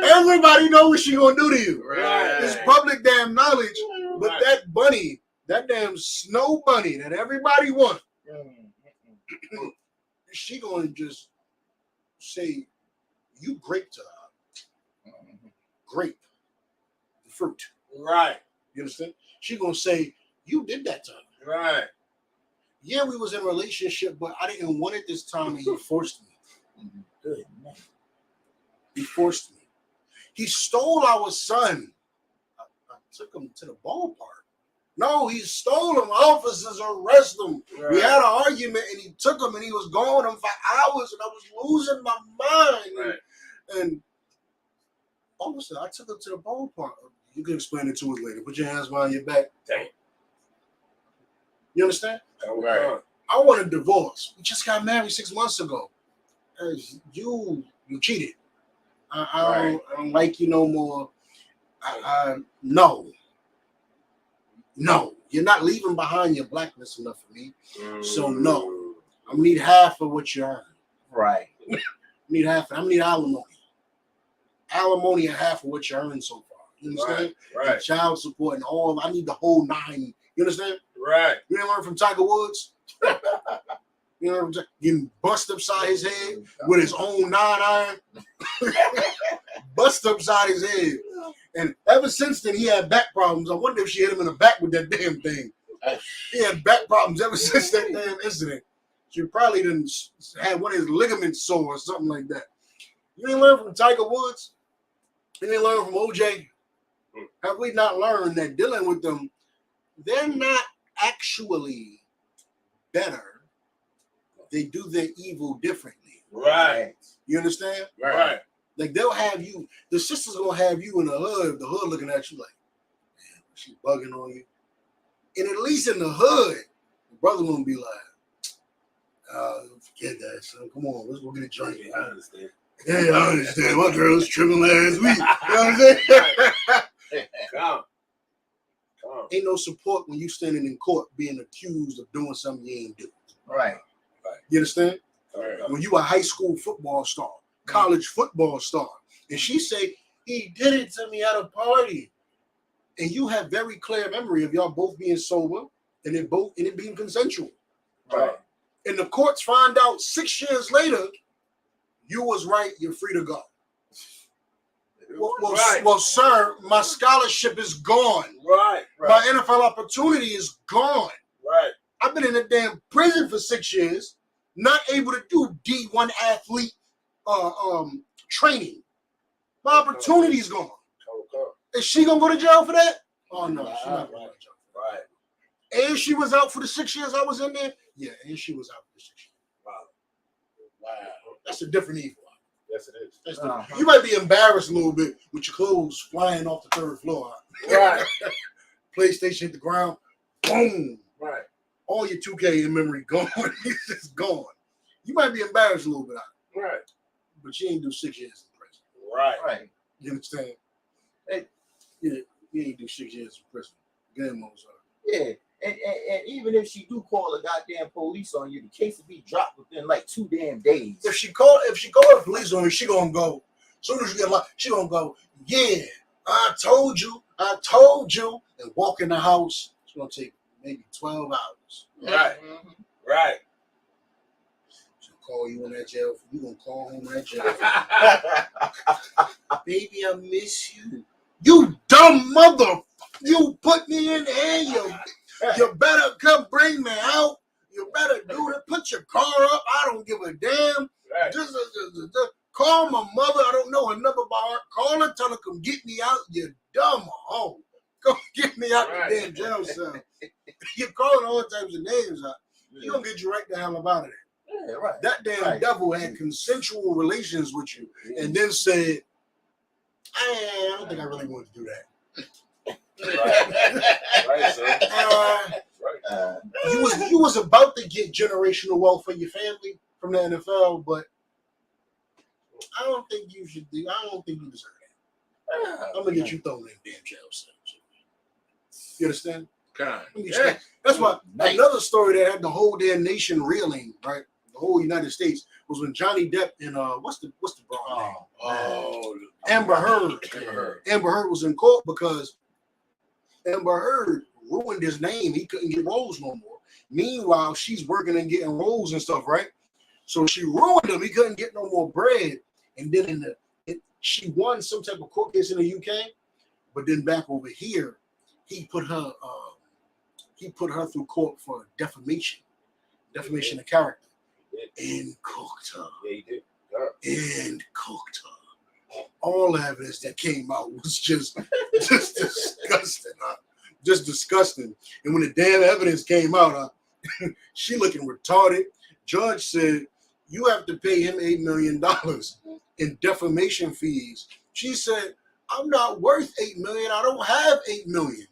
Everybody know what she gonna do to you. Right. It's public damn knowledge. But that bunny, that damn snow bunny that everybody wants, she gonna just say, "You grape to her." Grape, the fruit. Right. You understand? She gonna say, "You did that to her." Right. Yeah, we was in a relationship, but I didn't want it this time, and you forced me. Good man. He forced me. He stole our son. I took him to the ballpark. No, he stole him. Officers arrest him. Right. We had an argument, and he took him, and he was going on for hours, and I was losing my mind. Right. And all of a sudden, I took him to the ballpark. You can explain it to us later. Put your hands behind your back. Dang. You understand? Right. I want a divorce. We just got married 6 months ago. You cheated. I don't like you no more. No, you're not leaving behind your blackness enough for me. So no, I'm gonna need half of what you earn. Right. I need half. I need alimony. Alimony and half of what you earn so far. You understand? Right. And child support and all. I need the whole 9. You understand? Right. You didn't learn from Tiger Woods. You know, getting bust upside his head with his own 9-iron. Bust upside his head. And ever since then, he had back problems. I wonder if she hit him in the back with that damn thing. He had back problems ever since that damn incident. She probably didn't had one of his ligaments sore or something like that. You didn't learn from Tiger Woods? You didn't learn from OJ? Have we not learned that dealing with them, they're not actually better? They do their evil differently. Right. You understand? Right. Like they'll have you, the sister's gonna have you in the hood looking at you like, man, she bugging on you. And at least in the hood, the brother gonna be like, forget that, son. Come on, let's go get a drink. I understand. Yeah, I understand. My girl was tripping last week. You know what I'm saying? Come. Ain't no support when you standing in court being accused of doing something you ain't do. Right. You understand? Right. When you a high school football star, college football star, and she say, he did it to me at a party. And you have very clear memory of y'all both being sober and it being consensual. Right. And the courts find out 6 years later, you was right, you're free to go. Well, sir, my scholarship is gone. Right. My NFL opportunity is gone. Right. I've been in a damn prison for 6 years, not able to do D1 athlete training. My opportunity is gone. Is she gonna go to jail for that? Oh no, she's not going to jail. Right. And she was out for the 6 years I was in there. Yeah, and she was out for the 6 years. Wow. That's a different evil. Yes, it is. That's different. You might be embarrassed a little bit with your clothes flying off the 3rd floor. Right. PlayStation hit the ground. Boom. Right. All your 2K in memory gone. It's just gone. You might be embarrassed a little bit. Right. But you ain't do 6 years in prison. Right. You understand? You ain't do 6 years in prison. Grandma's Yeah. And even if she do call the goddamn police on you, the case will be dropped within like 2 damn days. If she call the police on you, she gonna go. As soon as you get locked, she gonna go, yeah, I told you, and walk in the house. It's gonna take maybe 12 hours. Right. Right. She'll call you in that jail. You gonna call home in that jail. Baby, I miss you. You dumb mother. You put me in there. You better come bring me out. You better do it. Put your car up. I don't give a damn. Right. Just call my mother. I don't know her number by heart. Call her. Tell her come get me out. You dumb hoe. Come get me out the damn jail cell. You're calling all types of names out. You're going to get you right the hell up out of there. Yeah, right. That damn devil had consensual relations with you and then said, I don't think I really want to do that. Right, sir. You was about to get generational wealth for your family from the NFL, but I don't think you should do. I don't think you deserve that. I'm gonna get you thrown in damn jail cells. You understand? Yeah. That's why another story that had the whole damn nation reeling, right? The whole United States was when Johnny Depp and what's the broad name? Amber Heard. Amber Heard was in court because Amber Heard ruined his name. He couldn't get roles no more. Meanwhile, she's working and getting roles and stuff, right? So she ruined him. He couldn't get no more bread. And then she won some type of court case in the UK, but then back over here, he put her through court for defamation of character, and cooked her. Yeah, he did. And cooked her. All the evidence that came out was just disgusting. Just disgusting. And when the damn evidence came out, she looking retarded. Judge said, you have to pay him $8 million in defamation fees. She said, I'm not worth $8 million. I don't have $8 million.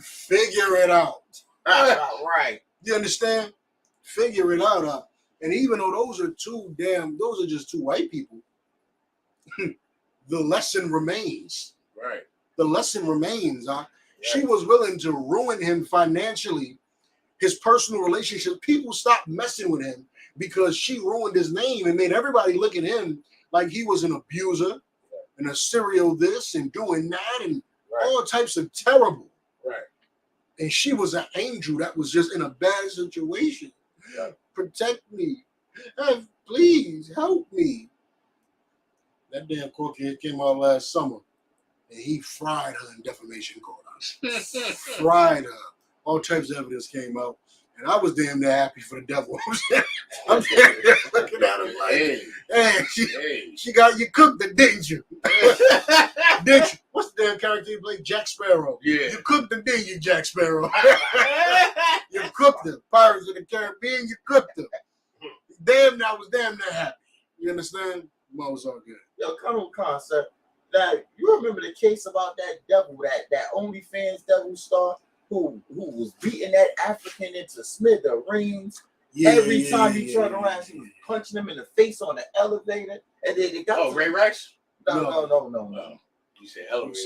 Figure it out. Right. You understand? Figure it out. And even though those are just two white people, the lesson remains. Right. The lesson remains. She was willing to ruin him financially, his personal relationships. People stopped messing with him because she ruined his name and made everybody look at him like he was an abuser and a serial this and doing that and all types of terrible. Right. And she was an angel that was just in a bad situation. Yeah. Protect me. Please help me. That damn court case came out last summer, and he fried her in defamation court. Fried her. All types of evidence came out, and I was damn near happy for the devil. I'm damn near looking at him like, hey, she got you cooked it, didn't you? Didn't you? What's the damn character you played? Jack Sparrow. Yeah. You cooked him, didn't you, Jack Sparrow? You cooked him. Pirates of the Caribbean, you cooked him. I was damn near happy. You understand? Well, it was all good. Yo, Colonel Concept. That you remember the case about that devil, that OnlyFans devil star who was beating that African into smithereens. Every time he turned around, he was punching him in the face on the elevator, and then it got Ray Rex? No. You said elevator.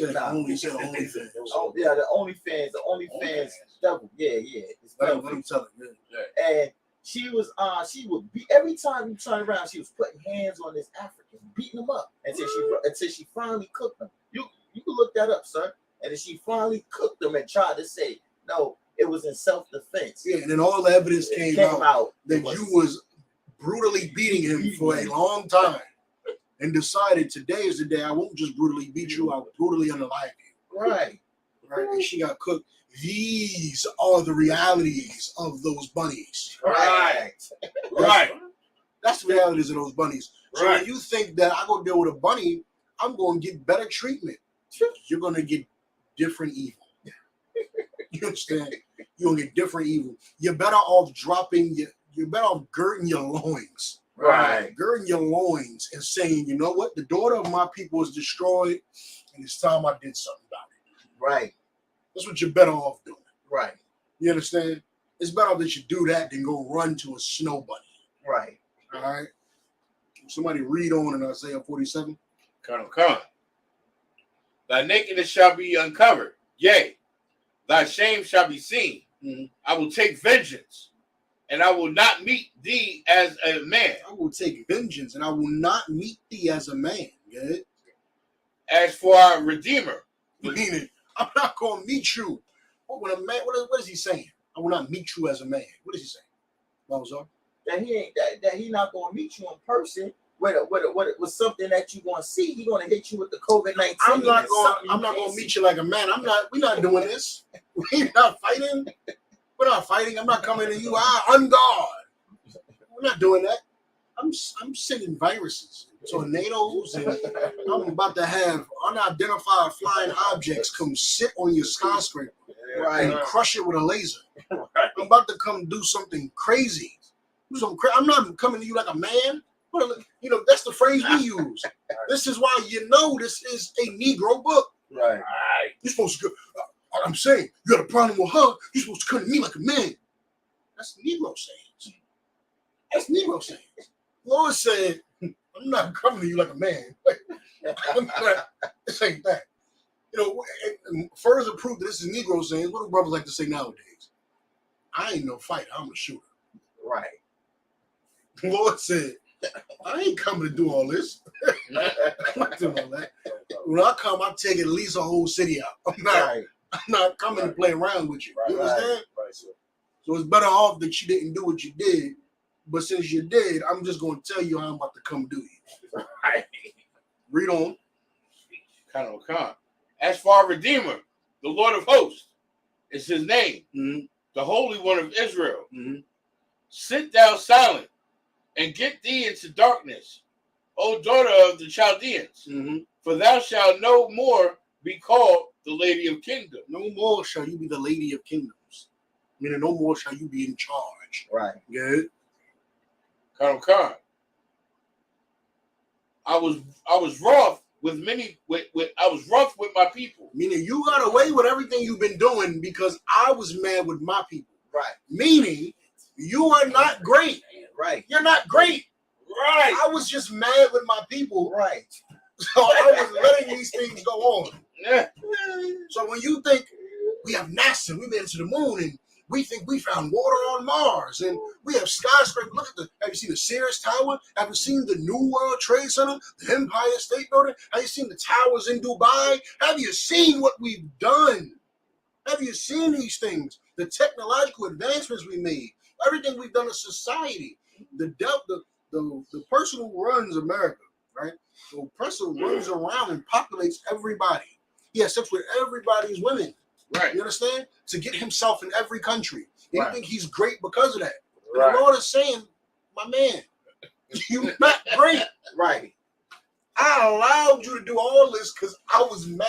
You said OnlyFans. Oh yeah, the OnlyFans devil. Yeah. It's let him tell it. And she would be every time you turn around, she was putting hands on this African, beating him up until she finally cooked him. You can look that up, sir. And then she finally cooked him and tried to say, no, it was in self-defense. Yeah, and then all the evidence came out that you was brutally beating him for a long time and decided today is the day I won't just brutally beat you, I'll brutally unalive you. Right. And she got cooked. These are the realities of those bunnies. Right. That's the realities of those bunnies. So when you think that I go deal with a bunny, I'm going to get better treatment. You're going to get different evil. You understand? You're going to get different evil. You're better off you're better off girding your loins. Right. Girding your loins and saying, you know what? The daughter of my people is destroyed, and it's time I did something about it. Right. That's what you're better off doing. Right. You understand? It's better that you do that than go run to a snow bunny. Right. All right? Somebody read on in Isaiah 47. Come. Thy nakedness shall be uncovered. Yea, thy shame shall be seen. Mm-hmm. I will take vengeance, and I will not meet thee as a man. I will take vengeance, and I will not meet thee as a man. Good? As for our Redeemer. Meaning, I'm not going to meet you. What is he saying? I will not meet you as a man. What is he saying? Balzar? That he not going to meet you in person with something that you going to see. He going to hit you with the COVID-19. I'm not going to meet you like a man. We're not doing this. We're not fighting. We're not fighting. I'm not coming to you on guard. We're not doing that. I'm sending viruses, tornadoes, and I'm about to have unidentified flying objects come sit on your skyscraper and crush it with a laser. I'm about to come do something crazy. I'm not coming to you like a man. That's the phrase we use. This is why this is a Negro book. Right. You're supposed to go. I'm saying you got a problem with her. You're supposed to come to me like a man. That's Negro sayings. That's Negro sayings. Lord said, I'm not coming to you like a man. This ain't that. Further proof that this is Negro saying, what do brothers like to say nowadays? I ain't no fighter. I'm a shooter. Right. Lord said, I ain't coming to do all this. I'm not doing all that. When I come, I take at least a whole city out. I'm not coming to play around with you. You understand? Right, sir. So it's better off that you didn't do what you did. But since you did, I'm just going to tell you how I'm about to come do you. Right. Read on. Come. As for our Redeemer, the Lord of hosts is his name, the Holy One of Israel. Sit thou silent and get thee into darkness, O daughter of the Chaldeans, for thou shalt no more be called the Lady of Kingdom. No more shall you be the Lady of Kingdoms. Meaning no more shall you be in charge. Right. Good. Come. I was wroth with I was rough with my people. Meaning you got away with everything you've been doing because I was mad with my people. Right. Meaning you are not great. Right. You're not great. Right. I was just mad with my people. Right. So I was letting these things go on. Yeah. So when you think we have NASA, we've been to the moon, and we think we found water on Mars, and we have skyscrapers. Look at have you seen the Sears Tower? Have you seen the New World Trade Center, the Empire State Building? Have you seen the towers in Dubai? Have you seen what we've done? Have you seen these things? The technological advancements we made, everything we've done as society. The person who runs America, right? The person who runs around and populates everybody. He has sex with everybody's women. Right. You understand? To get himself in every country. And Right. you think he's great because of that. Right. The Lord is saying, my man, you're not great. Right. I allowed you to do all this because I was mad.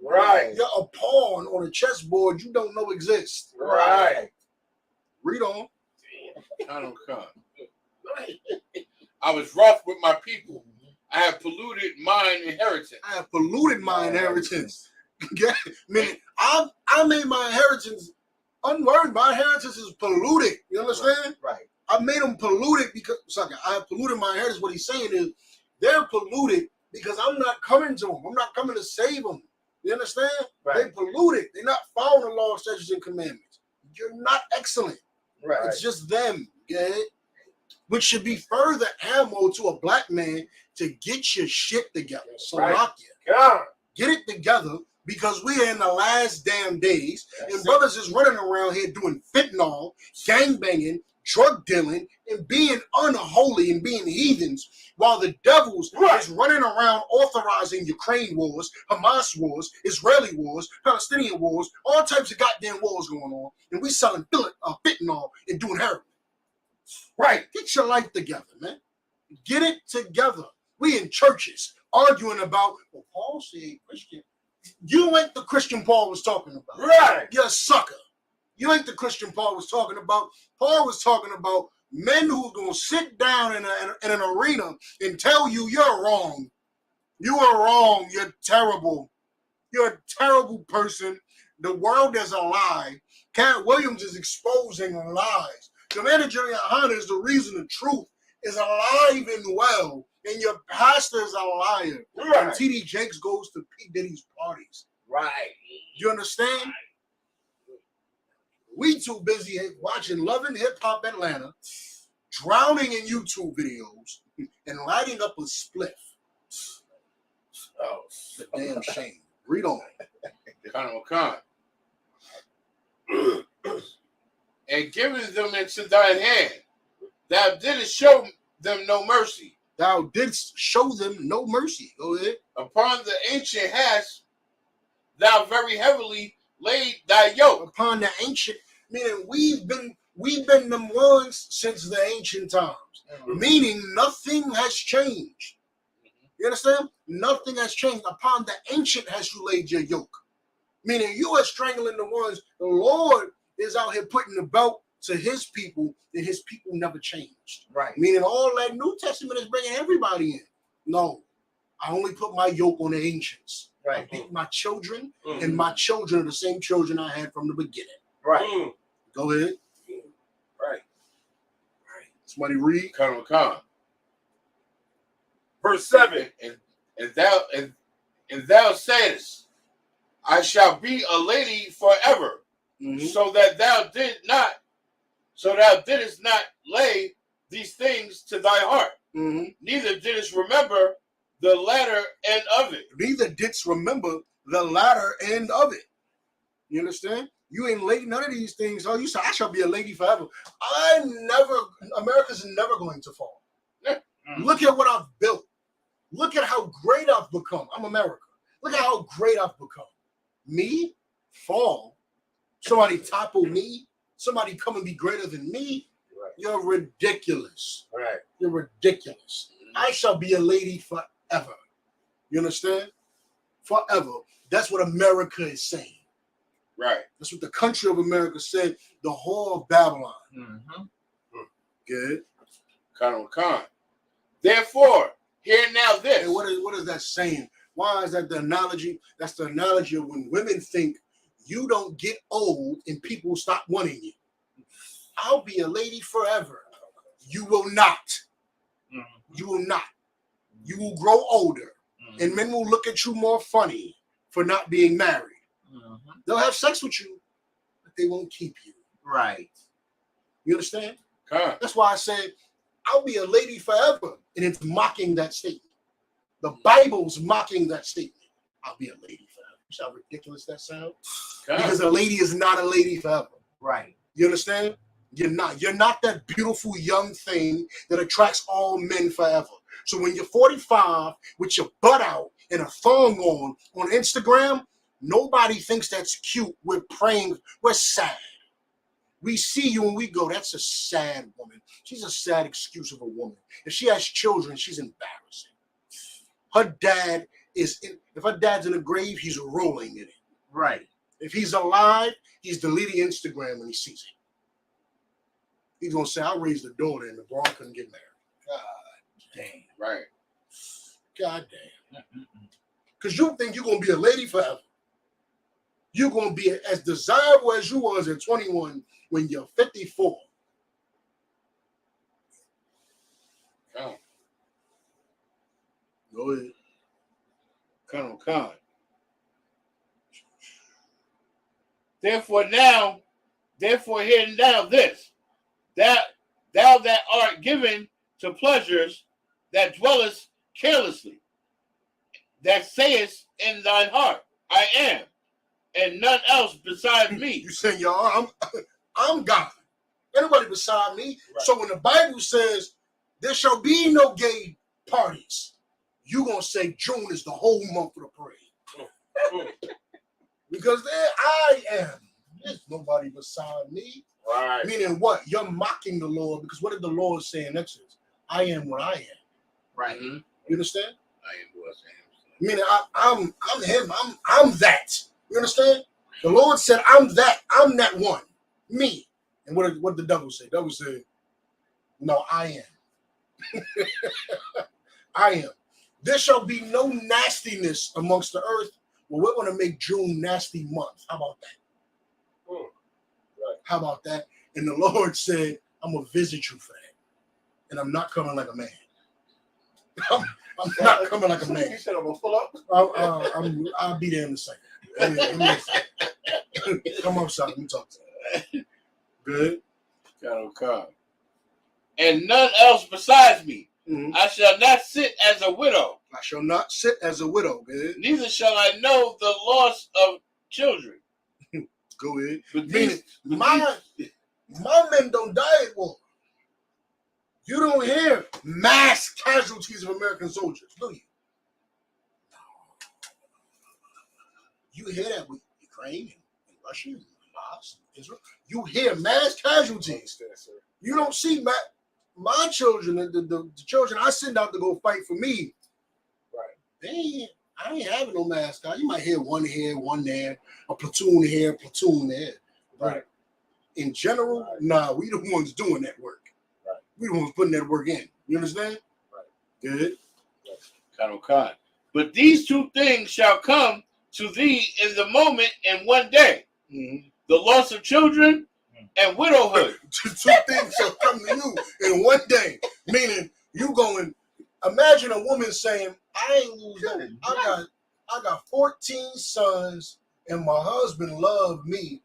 Right. You're a pawn on a chessboard you don't know exists. Right. Read on. I don't come. I was rough with my people. I have polluted mine inheritance. I have polluted my inheritance. Meaning, I made my inheritance unworthy. My inheritance is polluted. You understand? Right. I made them polluted because I have polluted my inheritance. What he's saying is they're polluted because I'm not coming to them. I'm not coming to save them. You understand? Right. They polluted. They're not following the law, statutes, and commandments. You're not excellent. Right. It's just them. Get it? Which should be further ammo to a black man to get your shit together. So lock you. Get it together because we are in the last damn days. And brothers is running around here doing fentanyl, gangbanging, drug dealing, and being unholy and being heathens while the devils is running around authorizing Ukraine wars, Hamas wars, Israeli wars, Palestinian wars, all types of goddamn wars going on. And we selling fentanyl and doing heroin. Right. Get your life together, man. Get it together. We in churches arguing about, well, Paul said Christian. You ain't the Christian Paul was talking about. Right. You're a sucker. You ain't the Christian Paul was talking about. Paul was talking about men who's going to sit down in an arena and tell you you're wrong. You are wrong. You're terrible. You're a terrible person. The world is a lie. Cat Williams is exposing lies. Commander General YAHANNA is the reason the truth is alive and well, and your pastor is a liar. Right. And T.D. Jakes goes to P. Diddy's parties. Right. You understand? We too busy watching Love and Hip Hop Atlanta, drowning in YouTube videos, and lighting up a spliff. Oh, it's a damn shame. Read on. Khan. And giving them into thine hand, thou didst show them no mercy. Thou didst show them no mercy. Go ahead. Upon the ancient hast thou very heavily laid thy yoke. Upon the ancient, meaning we've been them ones since the ancient times. Mm-hmm. Meaning nothing has changed. You understand? Nothing has changed. Upon the ancient has you laid your yoke. Meaning you are strangling the ones. The Lord is out here putting the belt to his people, and his people never changed. Right. Meaning all that New Testament is bringing everybody in. No, I only put my yoke on the ancients. Right. I pick my children, and my children are the same children I had from the beginning. Right. Go ahead. Right. Somebody read. Khan. Verse 7. And thou saidest, I shall be a lady forever. Mm-hmm. So thou didst not lay these things to thy heart. Mm-hmm. Neither didst remember the latter end of it. Neither didst remember the latter end of it. You understand? You ain't laid none of these things. Oh, you said I shall be a lady forever. America's never going to fall. Yeah. Mm-hmm. Look at what I've built. Look at how great I've become. I'm America. Look at how great I've become. Me fall. Somebody topple me. Somebody come and be greater than me. Right. You're ridiculous. Right. You're ridiculous. I shall be a lady forever. You understand? Forever. That's what America is saying. Right. That's what the country of America said. The whore of Babylon. Mm-hmm. Good. Khan. Therefore, hear now this. And what is that saying? Why is that the analogy? That's the analogy of when women think you don't get old and people stop wanting you. I'll be a lady forever. You will not. You will not. You will grow older, and men will look at you more funny for not being married. They'll have sex with you, but they won't keep you. Right. You understand? That's why I said, I'll be a lady forever. And it's mocking that statement. The Bible's mocking that statement. I'll be a lady forever. You see how ridiculous that sounds? Because a lady is not a lady forever. Right. You understand? You're not. You're not that beautiful young thing that attracts all men forever. So when you're 45 with your butt out and a thong on Instagram, nobody thinks that's cute. We're praying. We're sad. We see you and we go, that's a sad woman. She's a sad excuse of a woman. If she has children, she's embarrassing. Her dad is in, if her dad's in the grave, he's rolling in it. Right. If he's alive, he's deleting Instagram when he sees it. He's gonna say, I raised a daughter and the boy couldn't get married. God damn. Right. God damn. Because you think you're gonna be a lady forever. You're gonna be as desirable as you was at 21 when you're 54. Oh. Go ahead. Colonel Khan. Therefore hear now this, thou that art given to pleasures that dwellest carelessly, that sayest in thine heart, I am, and none else beside me. You saying, y'all, I'm God. Anybody beside me. Right. So when the Bible says there shall be no gay parties, you gonna say June is the whole month of the parade. Because there I am. There's nobody beside me. Right. Meaning what? You're mocking the Lord, because what did the Lord say in Exodus? I am what I am. Right. You understand? I am what I am. Meaning I'm him. I'm that. You understand? The Lord said, I'm that. I'm that one. Me. And what did the devil say? The devil said, no, I am. I am. There shall be no nastiness amongst the earth. Well, we're going to make June nasty month. How about that? Right. How about that? And the Lord said, I'm going to visit you for that. And I'm not coming like a man. I'm not coming like a man. You said I'm going to pull up? I'll be there in a second. Come outside. Let me talk to you. Good. Colonel. And none else besides me. Mm-hmm. I shall not sit as a widow. I shall not sit as a widow. Good. Neither shall I know the loss of children. Go ahead. Meaning, my men don't die at war. You don't hear mass casualties of American soldiers, do you? You hear that with Ukraine and Russia and Hamas and Israel. You hear mass casualties. You don't see my children, the children I send out to go fight for me. Right. I ain't having no mascot. You might hear one here, one there, a platoon here, platoon there. Right. In general, nah, we the ones doing that work. Right. We the ones putting that work in. You understand? Right. Good. Colonel Khan. But these two things shall come to thee in the moment in one day. Mm-hmm. The loss of children and widowhood. Two things shall come to you in one day. Meaning you going, imagine a woman saying, I ain't losing. I got 14 sons and my husband loved me.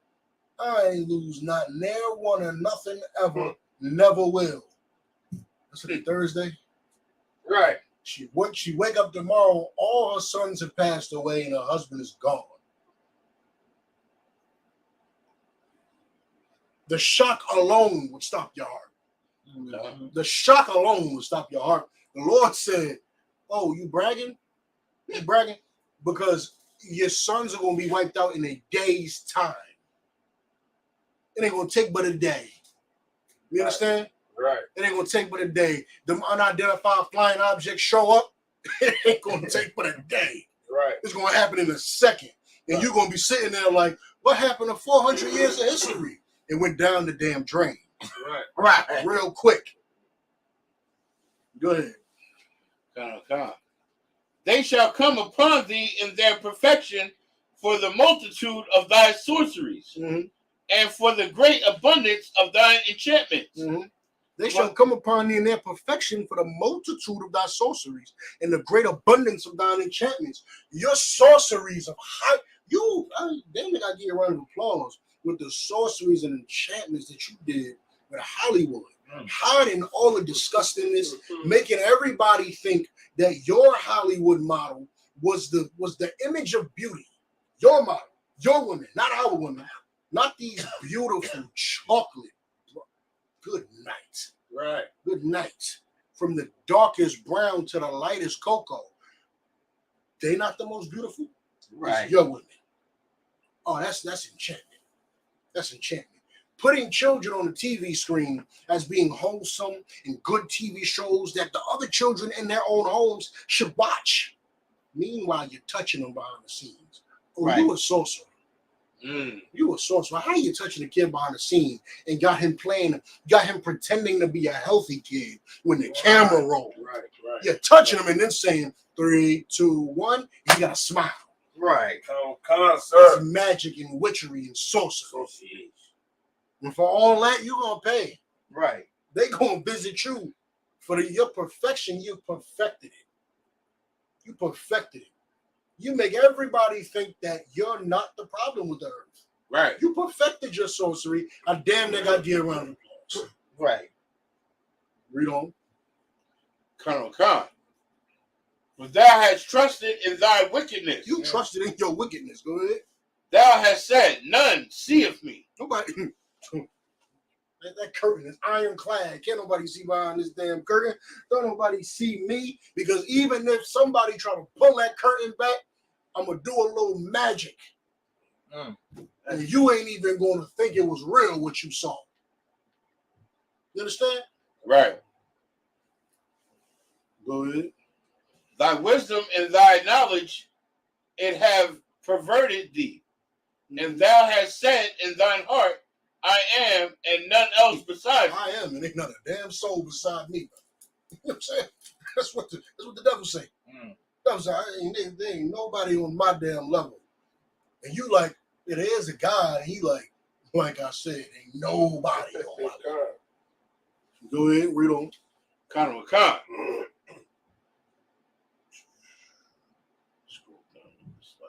I ain't lose not near one or nothing ever. Never will. That's a Thursday. Right. She wake up tomorrow, all her sons have passed away and her husband is gone. The shock alone would stop your heart. Mm-hmm. The shock alone would stop your heart. The Lord said, oh, you bragging? You bragging? Because your sons are going to be wiped out in a day's time. It ain't going to take but a day. You understand? Right. It ain't going to take but a day. Them unidentified flying objects show up. It ain't going to take but a day. Right. It's going to happen in a second. And you're going to be sitting there like, what happened to 400 years of history? It went down the damn drain. Right. Real quick. Go ahead. Colonel Khan. they shall come upon thee in their perfection for the multitude of thy sorceries, and for the great abundance of thine enchantments. They shall come upon thee in their perfection for the multitude of thy sorceries and the great abundance of thine enchantments. Your sorceries of high, damn it, I give you a round of applause with the sorceries and enchantments that you did with Hollywood. Hiding all the disgustingness, making everybody think that your Hollywood model was the image of beauty. Your model, your women, not our women, not these beautiful chocolate. Good night. Right. Good night. From the darkest brown to the lightest cocoa. They not the most beautiful? Right. It's your women. Oh, that's enchantment. That's enchantment. Putting children on the TV screen as being wholesome and good TV shows that the other children in their own homes should watch. Meanwhile, you're touching them behind the scenes. Oh, right. You a sorcerer. You a sorcerer. How you touching a kid behind the scene and got him pretending to be a healthy kid when the camera rolled? Right. You're touching him and then saying 3, 2, 1. You gotta smile. Right. Come on, sir. It's magic and witchery and sorcery. And for all that, you're gonna pay. Right. They gonna visit you for your perfection. You perfected it. You perfected it. You make everybody think that you're not the problem with the earth. Right. You perfected your sorcery. I damn near got to give a round of applause. Right. Read on. Colonel Khan. But thou hast trusted in thy wickedness. You trusted in your wickedness. Go ahead. Thou hast said, none seeth me. Nobody. That curtain is ironclad. Can't nobody see behind this damn curtain. Don't nobody see me. Because even if somebody try to pull that curtain back, I'm going to do a little magic. And you ain't even going to think it was real what you saw. You understand? Right. Go ahead. Thy wisdom and thy knowledge, it have perverted thee. And thou hast said in thine heart, I am, and none else beside me. I am, and ain't not a damn soul beside me. You know what I'm saying? That's what the devil say. Devil say, there ain't nobody on my damn level. And you like, there is a God, and he like I said, ain't nobody on my level. Go ahead, read on. Colonel Khan.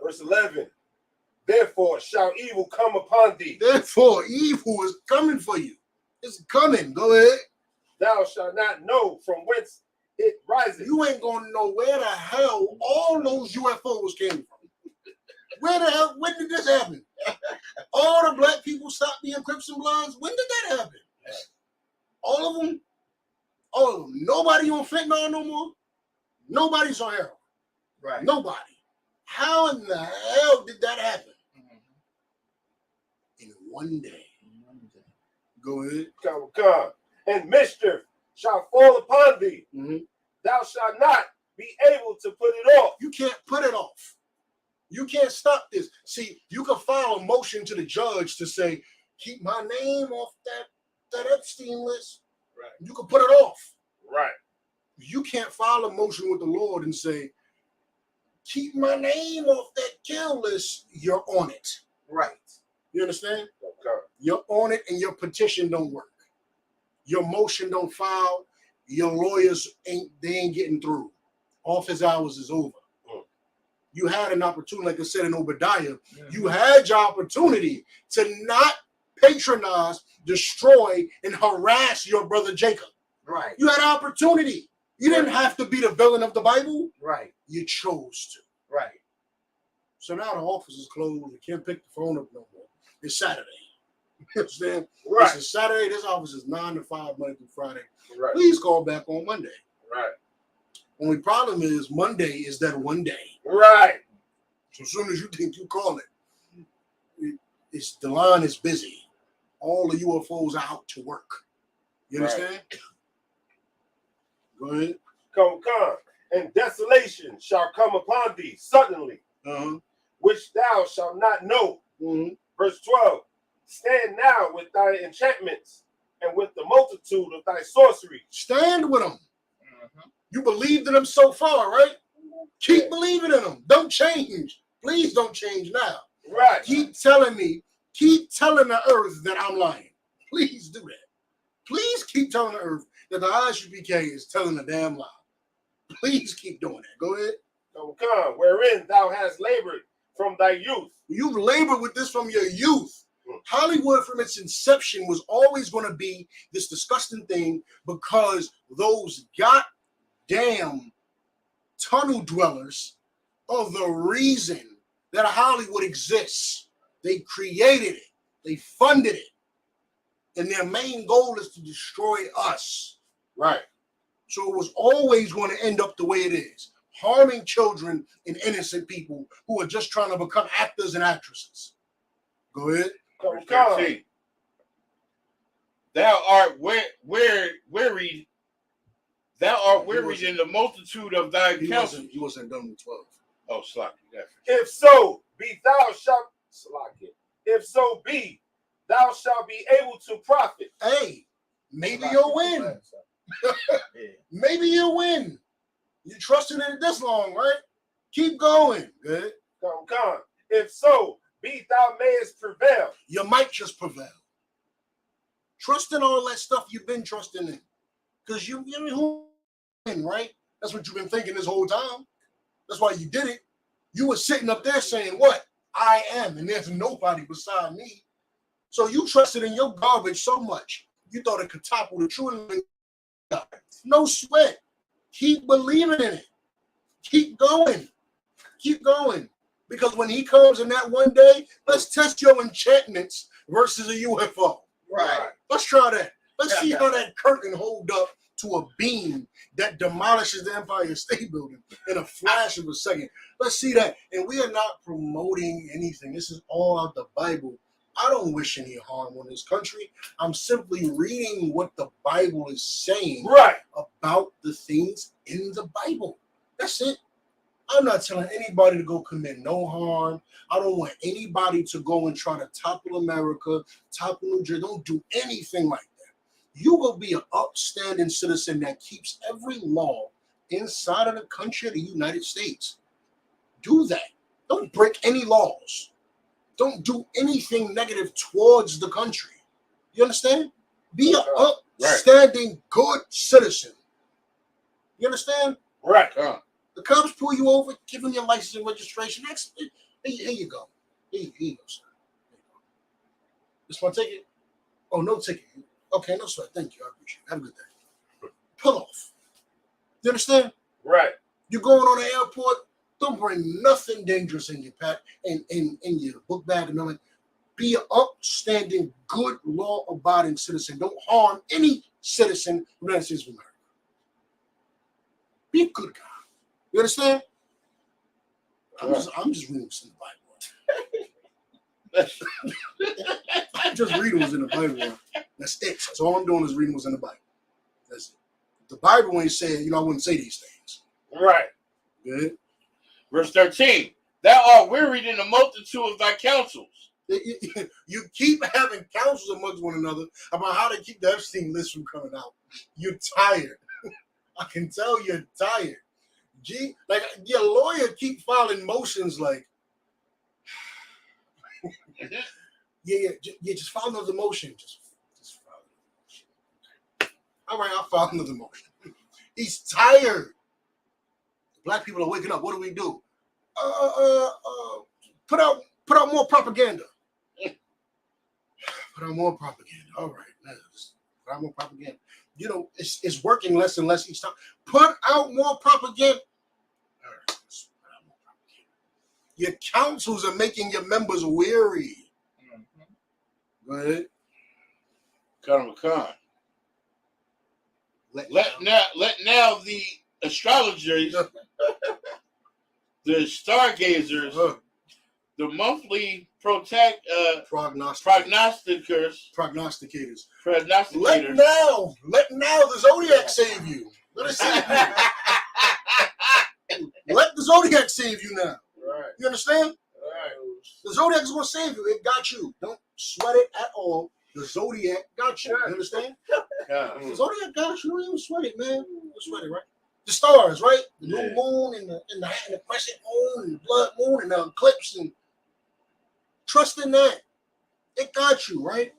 Verse 11. Therefore shall evil come upon thee. Therefore evil is coming for you. It's coming. Go ahead. Thou shalt not know from whence it rises. You ain't going to know where the hell all those UFOs came from. Where the hell, when did this happen? All the black people stopped being Crips and Bloods. When did that happen? All of them? All of them. Nobody on fentanyl no more? Nobody's on heroin. Right. Nobody. How in the hell did that happen? In one day. Go ahead. Come. And mischief shall fall upon thee. Thou shalt not be able to put it off. You can't put it off. You can't stop this. See, you can file a motion to the judge to say, keep my name off that Epstein list. Right. You can put it off. Right. You can't file a motion with the Lord and say, keep my name off that kill list. You're on it. Right. You understand? Okay. You're on it and your petition don't work. Your motion don't file. Your lawyers ain't getting through. Office hours is over. You had an opportunity, like I said in Obadiah, you had your opportunity to not patronize, destroy, and harass your brother Jacob. Right. You had an opportunity. You didn't have to be the villain of the Bible. Right. You chose to. Right. So now the office is closed. You can't pick the phone up no more. It's Saturday. You understand? Right. It's a Saturday. This office is 9 to 5, Monday through Friday. Right. Please call back on Monday. Right. Only problem is Monday is that one day. Right. So as soon as you think you call it, it's the line is busy. All the UFOs are out to work. You understand? Go ahead. Come. And desolation shall come upon thee suddenly, which thou shalt not know. Verse 12. Stand now with thy enchantments and with the multitude of thy sorcery. Stand with them. You believed in them so far, right? Keep believing in them. Don't change. Please don't change now. Right. Keep telling the earth that I'm lying. Please do that. Please keep telling the earth that the ISUPK is telling a damn lie. Please keep doing that. Go ahead. So come, wherein thou hast labored from thy youth. You've labored with this from your youth. Hollywood, from its inception, was always going to be this disgusting thing because those goddamn tunnel dwellers are the reason that Hollywood exists. They created it. They funded it. And their main goal is to destroy us. Right. So it was always going to end up the way it is, harming children and innocent people who are just trying to become actors and actresses. Go ahead. Come. Thou art wearied. Thou art wearied in the multitude of thy counsel. He wasn't done with 12. Oh, slack. If so be thou shalt slack it. If so be thou shalt be able to profit. Hey, maybe you'll win. Maybe you'll win. You trusted in it this long, right? Keep going. Good. Come. If so be thou mayest prevail. You might just prevail. Trust in all that stuff you've been trusting in. Because you who win, right? That's what you've been thinking this whole time. That's why you did it. You were sitting up there saying, what? I am, and there's nobody beside me. So you trusted in your garbage so much, you thought it could topple the true living God. No sweat. Keep believing in it. Keep going. Keep going. Because when he comes in that one day, let's test your enchantments versus a UFO. Right. Let's try that. Let's see how that curtain hold up to a beam that demolishes the Empire State Building in a flash of a second. Let's see that. And we are not promoting anything. This is all out the Bible. I don't wish any harm on this country. I'm simply reading what the Bible is saying about the things in the Bible. That's it. I'm not telling anybody to go commit no harm. I don't want anybody to go and try to topple America, topple New Jersey. Don't do anything like that. You go be an upstanding citizen that keeps every law inside of the country of the United States. Do that. Don't break any laws. Don't do anything negative towards the country. You understand? Be an upstanding, good citizen. You understand? Right. The cops pull you over, give them your license and registration. Here you go. Here you go, sir. This my ticket? Oh, no ticket. Okay, no sweat. Thank you. I appreciate it. Have a good day. Pull off. You understand? Right. You're going on the airport. Don't bring nothing dangerous in your pack in your book bag and nothing. Be an upstanding, good, law-abiding citizen. Don't harm any citizen of the United States of America. Be a good guy. You understand? I'm just reading what's in the Bible. I'm just reading what's in the Bible. That's it. That's all I'm doing is reading what's in the Bible. That's it. The Bible ain't saying, I wouldn't say these things. Right. Good. Verse 13. Thou art wearied in the multitude of thy counsels. You keep having counsels amongst one another about how to keep the Epstein list from coming out. You're tired. I can tell you're tired. Gee, like your lawyer keep filing motions like, just file another motion. Just file another motion. All right, I'll file another motion. He's tired. Black people are waking up. What do we do? Put out more propaganda. Put out more propaganda. All right, put out more propaganda. It's working less and less each time. Put out more propaganda. All right, put out more propaganda. Your councils are making your members weary. Go ahead. Con. Let now the astrologers, the stargazers, the monthly prognosticators. Let now the Zodiac save you. Let it save you. Let the Zodiac save you now. Right. You understand? Right. The Zodiac is going to save you. It got you. Don't sweat it at all. The Zodiac got you. You understand? Yeah. The Zodiac got you. Don't even sweat it, man. Don't sweat it, right? The stars, right? The Yeah. new moon and the crescent moon and the blood moon and the eclipse, and trust in that. It got you, right?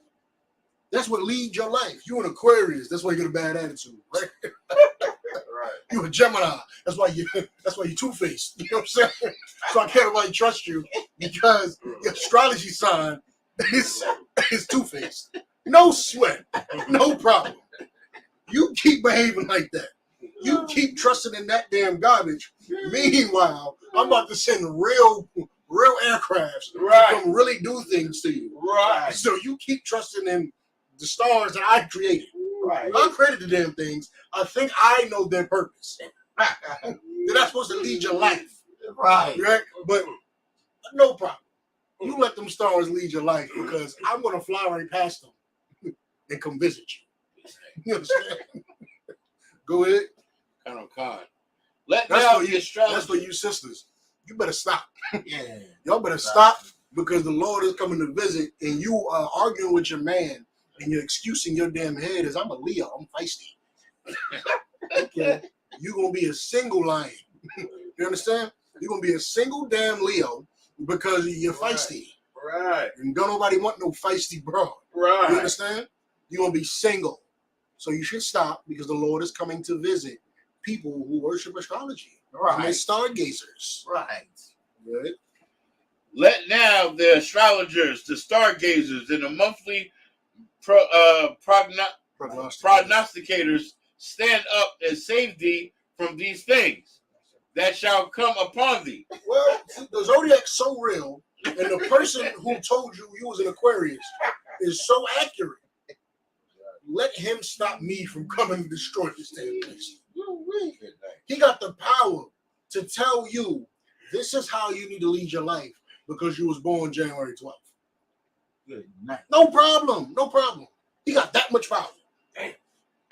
That's what leads your life. You an Aquarius. That's why you get a bad attitude, right? Right. You a Gemini. That's why you two-faced. You know what I'm saying? So I can't really trust you because your astrology sign is two-faced. No sweat. No problem. You keep behaving like that. You keep trusting in that damn garbage. Meanwhile, I'm about to send real aircrafts to come really do things to you. Right. So you keep trusting in the stars that I created. Right. I created the damn things. I think I know their purpose. They're not supposed to lead your life. Right. Right? But no problem. You let them stars lead your life because I'm going to fly right past them and come visit you. You understand? Go ahead. Con. That's for you sisters. You better stop. Yeah. Y'all better stop because the Lord is coming to visit and you are arguing with your man and you're excusing your damn head as I'm a Leo. I'm feisty. Okay. You're going to be a single lion. You understand? You're going to be a single damn Leo because you're feisty. Right. And don't nobody want no feisty bro. Right. You understand? You're going to be single. So you should stop because the Lord is coming to visit people who worship astrology. Right. And they're stargazers. Right. Good. Let now the astrologers, the stargazers, and the monthly prognosticators stand up and save thee from these things that shall come upon thee. Well, the zodiac's so real, and the person who told you was an Aquarius is so accurate. Let him stop me from coming to destroy this damn place. He got the power to tell you this is how you need to lead your life because you was born January 12th. Good night. No problem. No problem. He got that much power.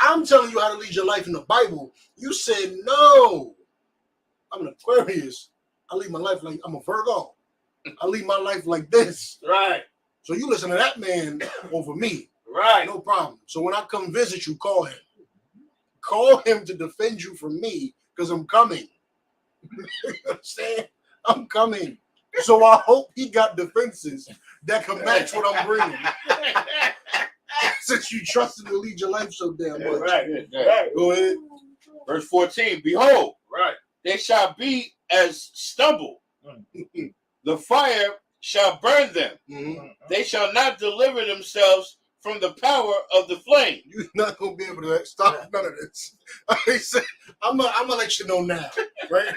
I'm telling you how to lead your life in the Bible. You said, no, I'm an Aquarius. I lead my life like I'm a Virgo. I lead my life like this. Right. So you listen to that man over me. Right. No problem. So when I come visit you, call him. Call him to defend you from me because I'm coming. You understand? I'm coming. So I hope he got defenses that can match what I'm bringing. Since you trust him to lead your life so damn much. Right. Go ahead. Verse 14, behold, they shall be as stubble. The fire shall burn them. They shall not deliver themselves from the power of the flame. You're not going to be able to stop none of this. I'm gonna let you know now, right?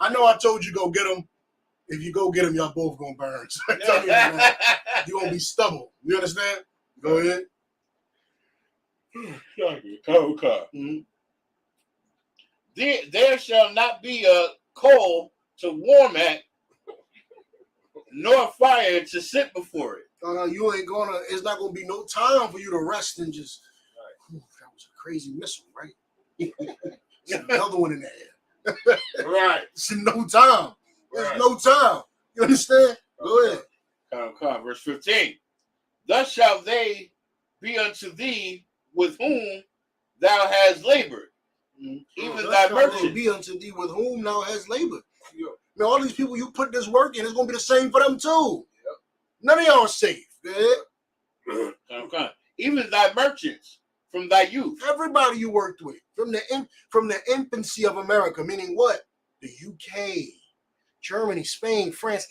I know I told you go get them. If you go get them, y'all both going to burn. So I'm telling you now, you're going to be stubble. You understand? Go ahead. There shall not be a coal to warm at, nor fire to sit before it. You ain't gonna. It's not gonna be no time for you to rest and just. That was a crazy missile, right? There's another one in there. Right. It's no time. There's no time. You understand? Go ahead. Verse 15. Thus shall they be unto thee with whom thou hast labored, even thy merchant. Be unto thee with whom thou hast labored. Now, all these people you put this work in, it's going to be the same for them too. None of y'all are safe. Even thy merchants from thy youth. Everybody you worked with from the infancy of America, meaning what? The UK, Germany, Spain, France.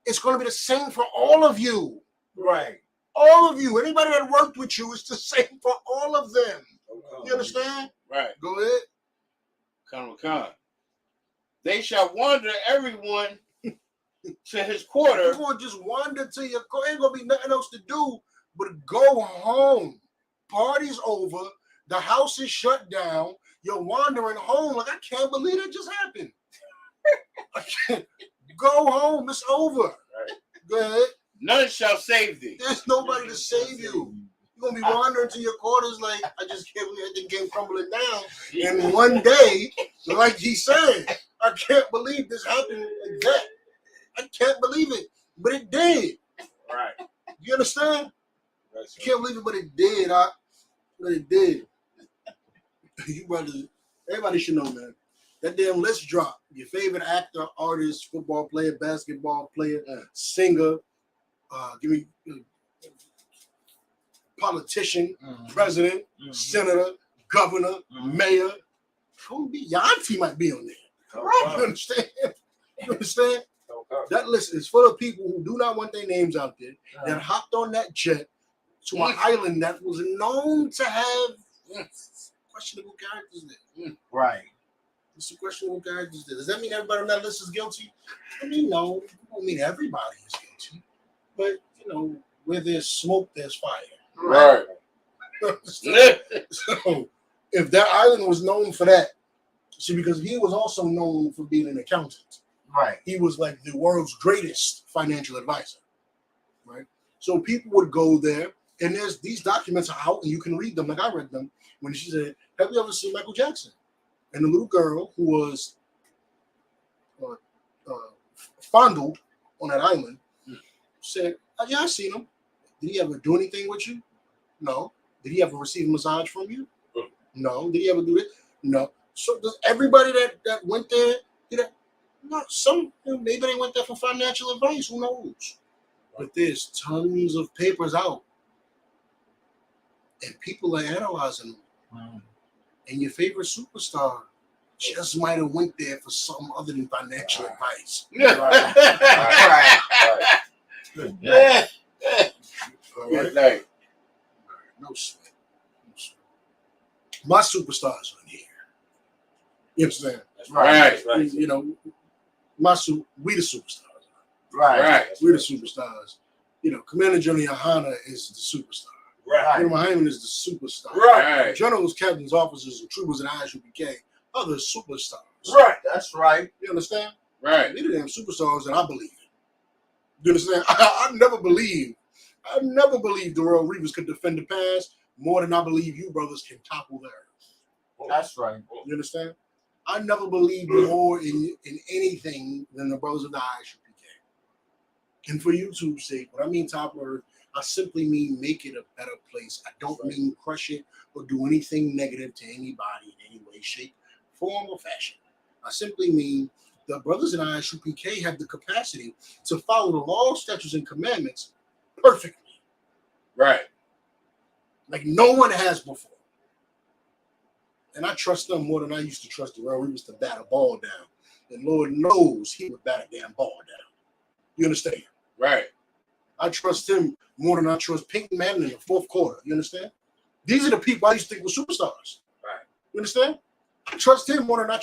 It's going to be the same for all of you. Right. All of you. Anybody that worked with you, it's the same for all of them. You understand? Right. Go ahead. Come. They shall wander everyone to his quarter. You're going to just wander to your quarter. Ain't going to be nothing else to do but go home. Party's over. The house is shut down. You're wandering home. Like, I can't believe it just happened. I can't. Go home. It's over. Right. Go ahead. None shall save thee. There's nobody to save you. You're going to be wandering to your quarters like, I just can't believe everything came crumbling down. And one day, like he said, I can't believe this happened like that. I can't believe it. But it did. Right. You understand? You can't believe it, but it did. But it did. You brothers, Everybody should know, man. That damn list drop. Your favorite actor, artist, football player, basketball player, singer, give me politician, president, senator, governor, mayor. Your auntie might be on there. You understand? You understand? That list is full of people who do not want their names out there that hopped on that jet to an island that was known to have questionable characters there. Right. There's some questionable characters there. Does that mean everybody on that list is guilty? I mean, no. It don't mean everybody is guilty. But, you know, where there's smoke, there's fire. Right. So, if that island was known for that, see, because he was also known for being an accountant. Right. He was like the world's greatest financial advisor. Right. So people would go there, and there's these documents are out, and you can read them. Like I read them when she said, "Have you ever seen Michael Jackson?" And the little girl who was fondled on that island said, "Yeah, I seen him. Did he ever do anything with you? No. Did he ever receive a massage from you? No. Did he ever do it? No." So does everybody that went there, no, some maybe they went there for financial advice. Who knows? But there's tons of papers out, and people are analyzing them. And your favorite superstar just might have went there for something other than financial advice. Right. Yeah. No sweat. My superstars are in here. You understand? Right. You know, we the superstars. Right. We the superstars. You know, Commander General YAHANNA is the superstar. Right. General Hyman is the superstar. Right. Generals, captains, officers, and troopers in ISUPK are the superstars. Right. That's right. You understand? Right. They're the damn superstars, and I believe it. You understand? I never believed the Royal Reavers could defend the pass more than I believe you brothers can topple theirs. That's right. You understand? I never believed more in anything than the brothers of the ISUPK. And for YouTube's sake, when I mean topple earth, I simply mean make it a better place. I don't mean crush it or do anything negative to anybody in any way, shape, form, or fashion. I simply mean the brothers in ISUPK have the capacity to follow the laws, statutes, and commandments perfectly. Right. Like no one has before. And I trust them more than I used to trust the Royal Reavers to bat a ball down. And Lord knows he would bat a damn ball down. You understand? Right. I trust him more than I trust Peyton Manning in the fourth quarter. You understand? These are the people I used to think were superstars. Right. You understand? I trust him more than I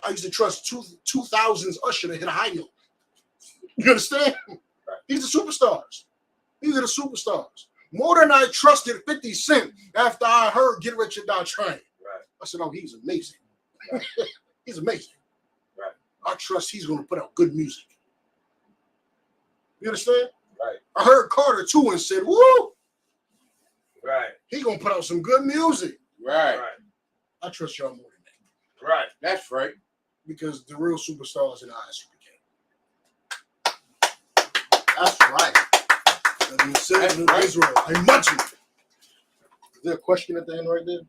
used to trust 2000s Usher to hit a high note. You understand? Right. These are superstars. These are the superstars. More than I trusted 50 Cent after I heard Get Rich or Die Trying. Right. I said, oh, he's amazing. Right. He's amazing. Right. I trust he's going to put out good music. You understand? Right. I heard Carter too and said, woo! Right. He going to put out some good music. Right. Right. I trust y'all more than that. Right. That's right. Because the real superstars in ISUPK. That's right. That means citizens of Israel. I imagine. Is there a question at the end right there?